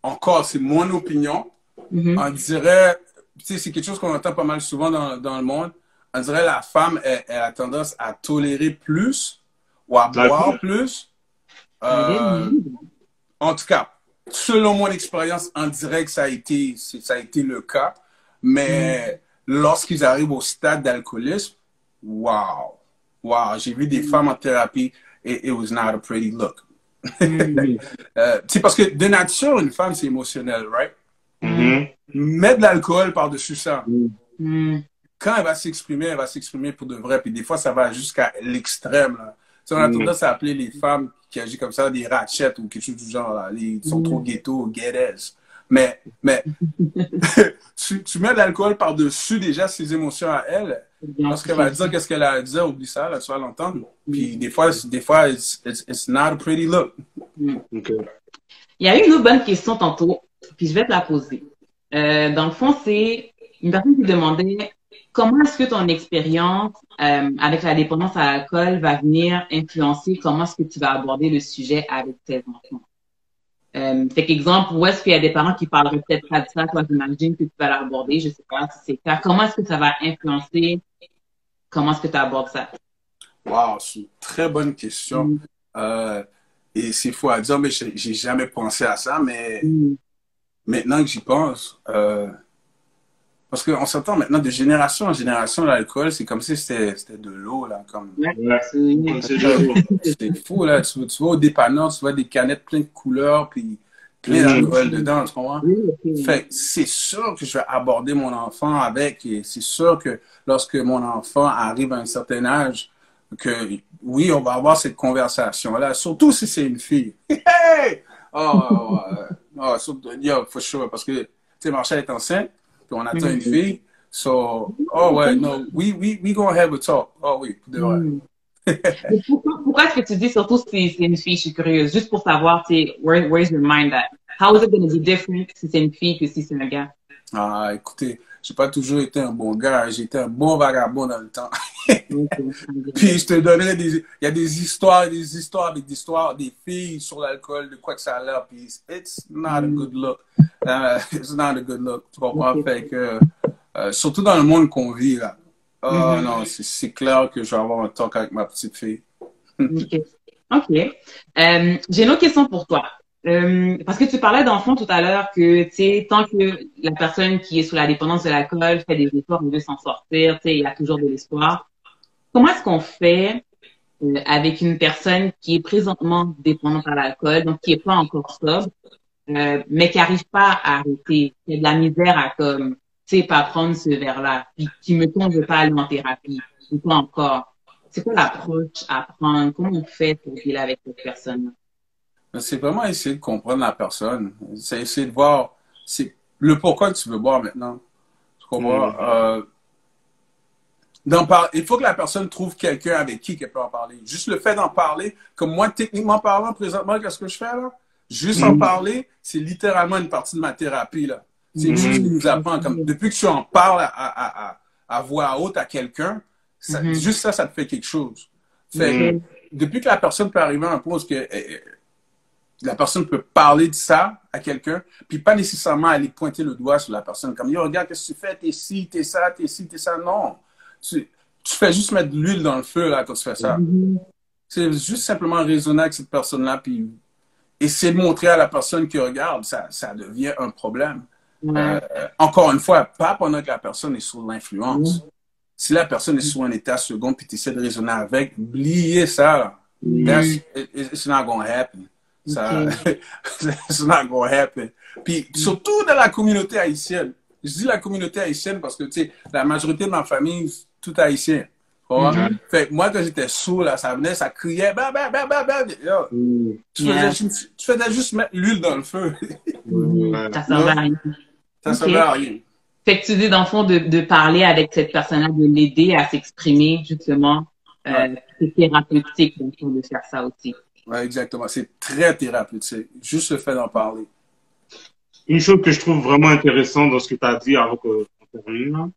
encore, c'est mon opinion, on dirait, tu sais, c'est quelque chose qu'on entend pas mal souvent dans le monde, on dirait la femme, elle a tendance à tolérer plus ou à boire plus. En tout cas, selon mon expérience, on dirait que ça a été le cas. Mais lorsqu'ils arrivent au stade d'alcoolisme, wow, j'ai vu des femmes en thérapie et it was not a pretty look. C'est parce que de nature, une femme, c'est émotionnel, right? Mettre de l'alcool par-dessus ça. Quand elle va s'exprimer pour de vrai. Puis des fois, ça va jusqu'à l'extrême. On a tendance à appeler les femmes qui agissent comme ça des ratchettes ou quelque chose du genre. Là. Ils sont trop ghetto, ghettos. Mais tu mets de l'alcool par-dessus déjà ses émotions à elle. Lorsqu'elle va dire qu'est-ce qu'elle a à dire, oublie ça, là, tu vas l'entendre. Puis des fois, it's not a pretty look. Okay. Il y a eu une autre bonne question tantôt, puis je vais te la poser. Dans le fond, c'est une personne qui demandait comment est-ce que ton expérience avec la dépendance à l'alcool va venir influencer comment est-ce que tu vas aborder le sujet avec tes enfants. Fait qu'exemple, où est-ce qu'il y a des parents qui parleraient peut-être pas de ça, toi j'imagine que tu vas l'aborder, je sais pas si c'est le cas. Comment est-ce que ça va influencer, comment est-ce que tu abordes ça? Wow, c'est une très bonne question. Et c'est fou à dire, mais j'ai jamais pensé à ça, mais maintenant que j'y pense, parce qu'on s'entend maintenant de génération en génération, l'alcool, c'est comme si c'était de l'eau, là, comme. C'est fou, là. Tu vas au dépanneur, tu vois des canettes pleines de couleurs, puis plein d'alcool dedans, tu comprends? Fait c'est sûr que je vais aborder mon enfant avec, et c'est sûr que lorsque mon enfant arrive à un certain âge, que oui, on va avoir cette conversation-là, surtout si c'est une fille. Hey! Yeah, for sure, parce que, tu sais, Marshall est enceinte, puis on attend une fille. So, we gonna have a talk. Oh oui, de vrai. Pourquoi est-ce que tu dis surtout si c'est une fille? Je suis curieuse. Juste pour savoir, where's your mind at? How is it going to be different si c'est une fille que si c'est un gars? Ah, écoutez, j'ai pas toujours été un bon gars. J'ai été un bon vagabond dans le temps. Puis je te donnerai il y a des histoires avec des filles sur l'alcool, de quoi que ça a l'air. Puis it's not a good look. It's not a good look. Tu comprends? Fait que, surtout dans le monde qu'on vit, là. Non, c'est clair que je vais avoir un talk avec ma petite fille. OK. J'ai une autre question pour toi. Parce que tu parlais d'enfants tout à l'heure que, tu sais, tant que la personne qui est sous la dépendance de l'alcool fait des efforts et veut s'en sortir, tu sais, il y a toujours de l'espoir. Comment est-ce qu'on fait avec une personne qui est présentement dépendante à l'alcool, donc qui est pas encore sobre, mais qui n'arrive pas à arrêter, qui a de la misère à comme, tu sais, pas prendre ce verre-là, puis qui me tombe, je veux pas aller en thérapie, ou pas encore. C'est quoi l'approche à prendre? Comment on fait pour dealer avec cette personne-là? C'est vraiment essayer de comprendre la personne. C'est essayer de voir c'est le pourquoi que tu veux boire maintenant. Tu comprends? Il faut que la personne trouve quelqu'un avec qui elle peut en parler. Juste le fait d'en parler, comme moi, techniquement parlant, présentement, qu'est-ce que je fais là? Juste en parler, c'est littéralement une partie de ma thérapie là. C'est une chose qui nous apprend. Comme, depuis que tu en parles à voix haute à quelqu'un, juste ça te fait quelque chose. Fait, depuis que la personne peut arriver à un point où la personne peut parler de ça à quelqu'un, puis pas nécessairement aller pointer le doigt sur la personne, comme, yo, regarde, qu'est-ce que tu fais, t'es ci, t'es ça, t'es ci, t'es ça. Non. Tu fais juste mettre de l'huile dans le feu, là, quand tu fais ça. C'est juste simplement raisonner avec cette personne-là, puis essayer de montrer à la personne qui regarde, ça devient un problème. Encore une fois, pas pendant que la personne est sous l'influence. Si la personne est sous un état second, puis tu essaies de raisonner avec, oubliez ça. It's not gonna happen. Ça, it's not gonna happen. Puis surtout dans la communauté haïtienne. Je dis la communauté haïtienne parce que, tu sais, la majorité de ma famille, c'est tout haïtien. Fait que moi, quand j'étais sourd, là, ça venait, ça criait, tu faisais juste mettre l'huile dans le feu. Ça servait à rien. Ça servait à rien. Fait que tu dis, dans le fond, de parler avec cette personne-là, de l'aider à s'exprimer, justement. C'est thérapeutique, donc, de faire ça aussi. Ouais, exactement. C'est très thérapeutique. Juste le fait d'en parler. Une chose que je trouve vraiment intéressante dans ce que tu as dit avant qu'on termine,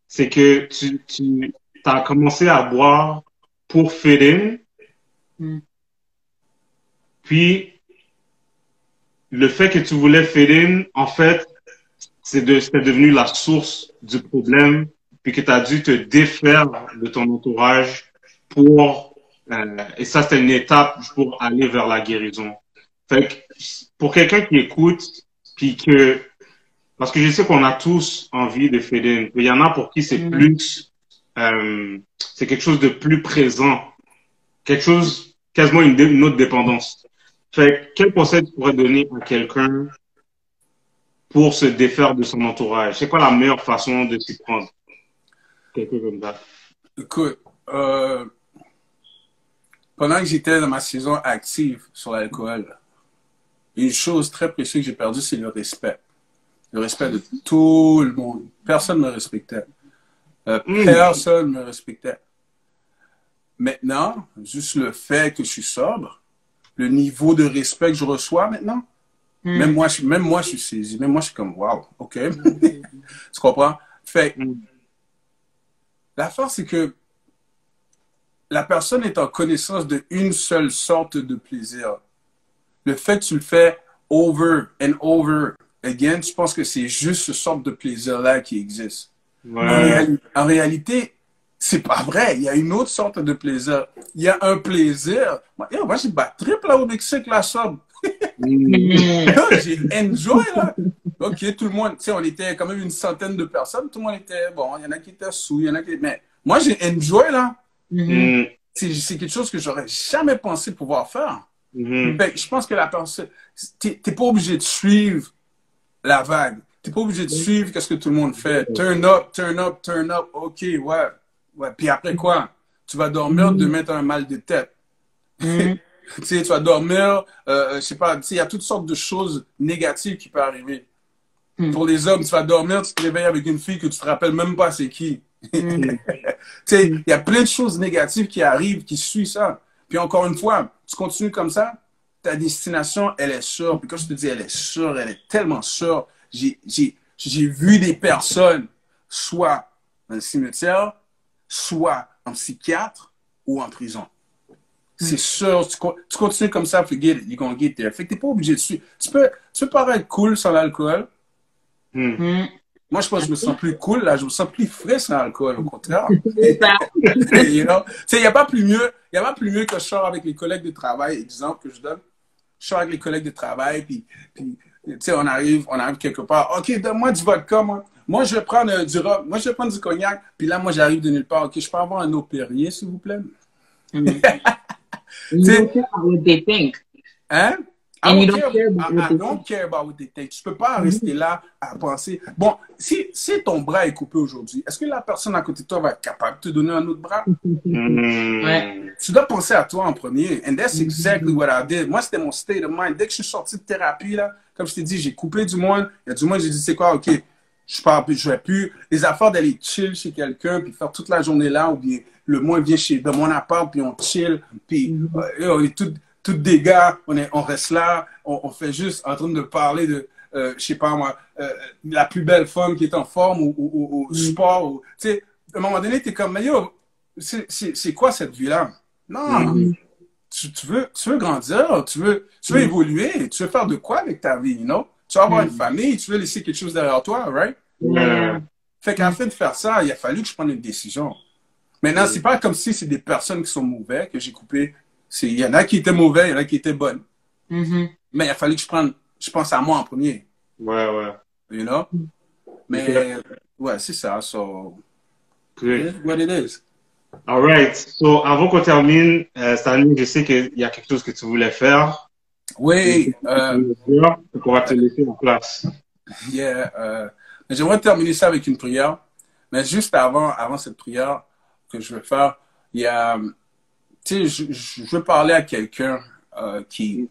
c'est que tu as commencé à boire pour fit in. Puis, le fait que tu voulais fit in, en fait, c'est devenu la source du problème, puis que tu as dû te défaire de ton entourage et ça, c'était une étape pour aller vers la guérison. Fait que, pour quelqu'un qui écoute, puis parce que je sais qu'on a tous envie de fit in, mais il y en a pour qui c'est plus, c'est quelque chose de plus présent, quelque chose, quasiment une autre dépendance. Fait que, quel conseil tu pourrais donner à quelqu'un pour se défaire de son entourage? C'est quoi la meilleure façon de s'y prendre? Quelque chose comme ça. Écoute, pendant que j'étais dans ma saison active sur l'alcool, une chose très précieuse que j'ai perdue, c'est le respect. Le respect de tout le monde. Personne ne me respectait. Personne ne me respectait. Maintenant, juste le fait que je suis sobre, le niveau de respect que je reçois maintenant, même moi, je suis saisi. Même moi, je suis comme, wow, OK. Tu comprends? Fait l'affaire, c'est que la personne est en connaissance d'une seule sorte de plaisir. Le fait que tu le fais over and over again, je pense que c'est juste ce sorte de plaisir-là qui existe. En réalité, c'est pas vrai. Il y a une autre sorte de plaisir. Il y a un plaisir. Moi j'ai battu trip là au Mexique, là, sobre. J'ai enjoy, là. OK, tout le monde, tu sais, on était quand même une centaine de personnes. Tout le monde était, bon, il y en a qui étaient sous, il y en a qui... Mais moi, j'ai enjoy, là. C'est quelque chose que j'aurais jamais pensé pouvoir faire. Fait, je pense que la personne, t'es pas obligé de suivre la vague. T'es pas obligé de suivre ce que tout le monde fait. Turn up, turn up, turn up. OK, ouais. Puis après quoi? Tu vas dormir de mettre un mal de tête. Tu sais, tu vas dormir, je sais pas, tu sais, il y a toutes sortes de choses négatives qui peuvent arriver. Pour les hommes, tu vas dormir, tu te réveilles avec une fille que tu te rappelles même pas c'est qui. Tu sais, il y a plein de choses négatives qui arrivent, qui suivent ça. Puis encore une fois, tu continues comme ça, ta destination, elle est sûre. Puis quand je te dis elle est sûre, elle est tellement sûre. J'ai vu des personnes, soit dans le cimetière, soit en psychiatre ou en prison. C'est sûr, tu continues comme ça, forget it, you're gonna get there. Fait que t'es pas obligé de suivre. Tu peux paraître cool sans l'alcool. Moi, je pense que je me sens plus cool, là. Je me sens plus frais sans l'alcool, au contraire. You know? Tu sais, il n'y a pas plus mieux que je sors avec les collègues de travail, exemple que je donne. Je sors avec les collègues de travail, puis tu sais, on arrive quelque part. OK, donne-moi du vodka, moi. Moi, je vais prendre du rhum. Moi, je vais prendre du cognac. Puis là, moi, j'arrive de nulle part. OK, je peux avoir un eau Perrier, s'il vous plaît? You know what they think. Hein? And you don't care about I what they don't care about what they think. Tu peux pas rester là à penser. Bon, si ton bras est coupé aujourd'hui, est-ce que la personne à côté de toi va être capable de te donner un autre bras? Ouais. Tu dois penser à toi en premier. And that's exactly what I did. Moi, c'était mon state of mind. Dès que je suis sorti de thérapie, là, comme je t'ai dit, j'ai coupé du monde. Il y a du monde, j'ai dit, c'est quoi, OK, je vais plus. Les affaires d'aller chill chez quelqu'un, puis faire toute la journée là, ou bien le monde vient dans mon appart, puis on chill, puis on est tous des gars, on reste là, on fait juste en train de parler de, je sais pas moi, la plus belle femme qui est en forme ou sport. Tu sais, à un moment donné, t'es comme, mais yo, c'est quoi cette vie-là? Non, tu veux grandir, tu veux évoluer, tu veux faire de quoi avec ta vie, you know? Tu veux avoir une famille, tu veux laisser quelque chose derrière toi, right? Fait qu'afin de faire ça, il a fallu que je prenne une décision. Maintenant, c'est pas comme si c'est des personnes qui sont mauvaises que j'ai coupé. Il y en a qui étaient mauvais, il y en a qui étaient bonnes. Mais il a fallu que je pense à moi en premier. Ouais. You know? Mais, ouais, c'est ça. So, Good. what it is. All right. So, avant qu'on termine, Stanley, je sais qu'il y a quelque chose que tu voulais faire. Oui. Donc, on va te laisser en place. Yeah. J'aimerais terminer ça avec une prière. Mais juste avant cette prière que je vais faire, il y a... Tu sais, je veux parler à quelqu'un qui,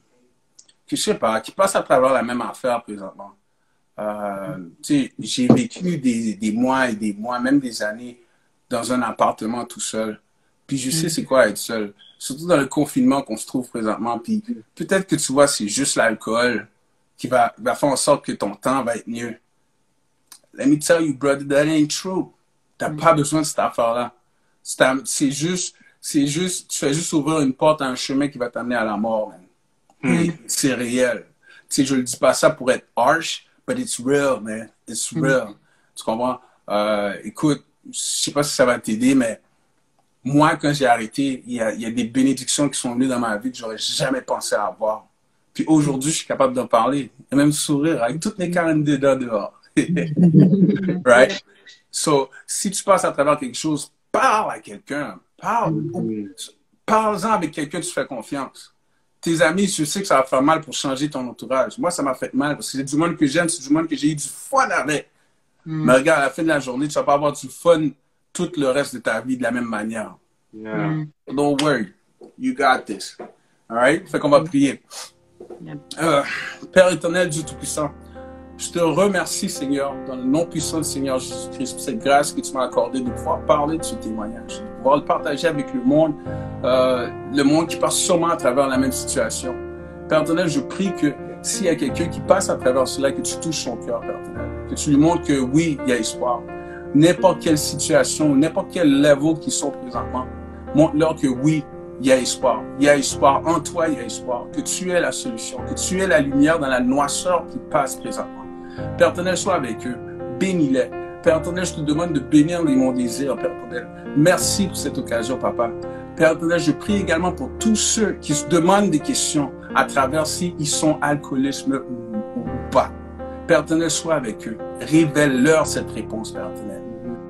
je sais pas, qui passe à travers la même affaire présentement. Tu sais, j'ai vécu des mois et des mois, même des années, dans un appartement tout seul. Puis je sais c'est quoi être seul. Surtout dans le confinement qu'on se trouve présentement. Puis peut-être que tu vois, c'est juste l'alcool qui va faire en sorte que ton temps va être mieux. Let me tell you, brother, that ain't true. T'as pas besoin de cette affaire-là. C'est juste, tu fais juste ouvrir une porte à un chemin qui va t'amener à la mort, man. C'est réel. Tu sais, je le dis pas ça pour être harsh, but it's real, man. It's real. Tu comprends? Écoute, je sais pas si ça va t'aider, mais moi, quand j'ai arrêté, il y a des bénédictions qui sont venues dans ma vie que j'aurais jamais pensé avoir. Puis aujourd'hui, je suis capable d'en parler. Et même sourire avec toutes mes 42 dents dehors. Right? So, si tu passes à travers quelque chose, parle à quelqu'un. Parle-en avec quelqu'un, tu fais confiance. Tes amis, je sais que ça va faire mal pour changer ton entourage. Moi, ça m'a fait mal parce que c'est du monde que j'aime, c'est du monde que j'ai eu du fun avec. Mais regarde, à la fin de la journée, tu vas pas avoir du fun tout le reste de ta vie de la même manière. Don't worry. You got this. All right? Fait qu'on va prier. Père éternel, Dieu Tout-Puissant, je te remercie, Seigneur, dans le nom puissant du Seigneur Jésus-Christ, pour cette grâce que tu m'as accordée de pouvoir parler de ce témoignage, de pouvoir le partager avec le monde qui passe sûrement à travers la même situation. Père éternel, je prie que s'il y a quelqu'un qui passe à travers cela, que tu touches son cœur, Père éternel, que tu lui montres que oui, il y a espoir. N'importe quelle situation, n'importe quel level qu'ils sont présentement, montre-leur que oui, il y a espoir. Il y a espoir. En toi, il y a espoir. Que tu es la solution. Que tu es la lumière dans la noirceur qui passe présentement. Père éternel, sois avec eux. Bénis-les. Père éternel, je te demande de bénir mon désir, Père éternel. Merci pour cette occasion, Papa. Père éternel, je prie également pour tous ceux qui se demandent des questions à travers s'ils sont alcoolisme ou pas. Père éternel, sois avec eux. Révèle-leur cette réponse, Père éternel.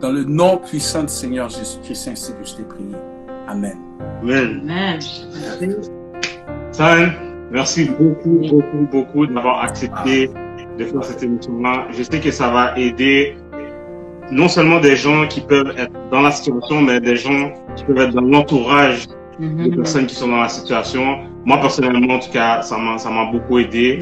Dans le nom puissant du Seigneur Jésus-Christ, ainsi que je t'ai prié. Amen. Amen. San, merci beaucoup d'avoir accepté de faire cette émission-là. Je sais que ça va aider non seulement des gens qui peuvent être dans la situation, mais des gens qui peuvent être dans l'entourage des personnes qui sont dans la situation. Moi, personnellement, en tout cas, ça m'a beaucoup aidé.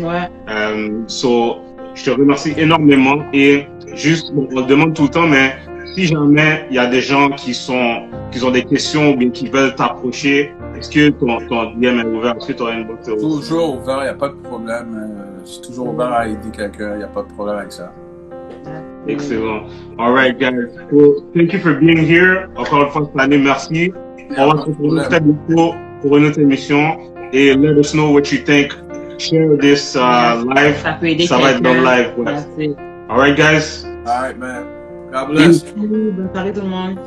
Je te remercie énormément et juste, on le demande tout le temps, mais si jamais il y a des gens qui ont des questions ou bien qui veulent t'approcher, est-ce que ton DM est ouvert? Est-ce que tu as une boîte? Toujours ouvert, il n'y a pas de problème. Je suis toujours ouvert à aider quelqu'un, il n'y a pas de problème avec ça. Excellent. All right, guys. So, thank you for being here. Encore une fois, Stanley, merci. On va se retrouver très bientôt pour une autre émission. Et let us know what you think. Share this live. Ça va être dans le live. Ouais. All right, guys. All right, man. God bless. Bonne soirée tout le monde.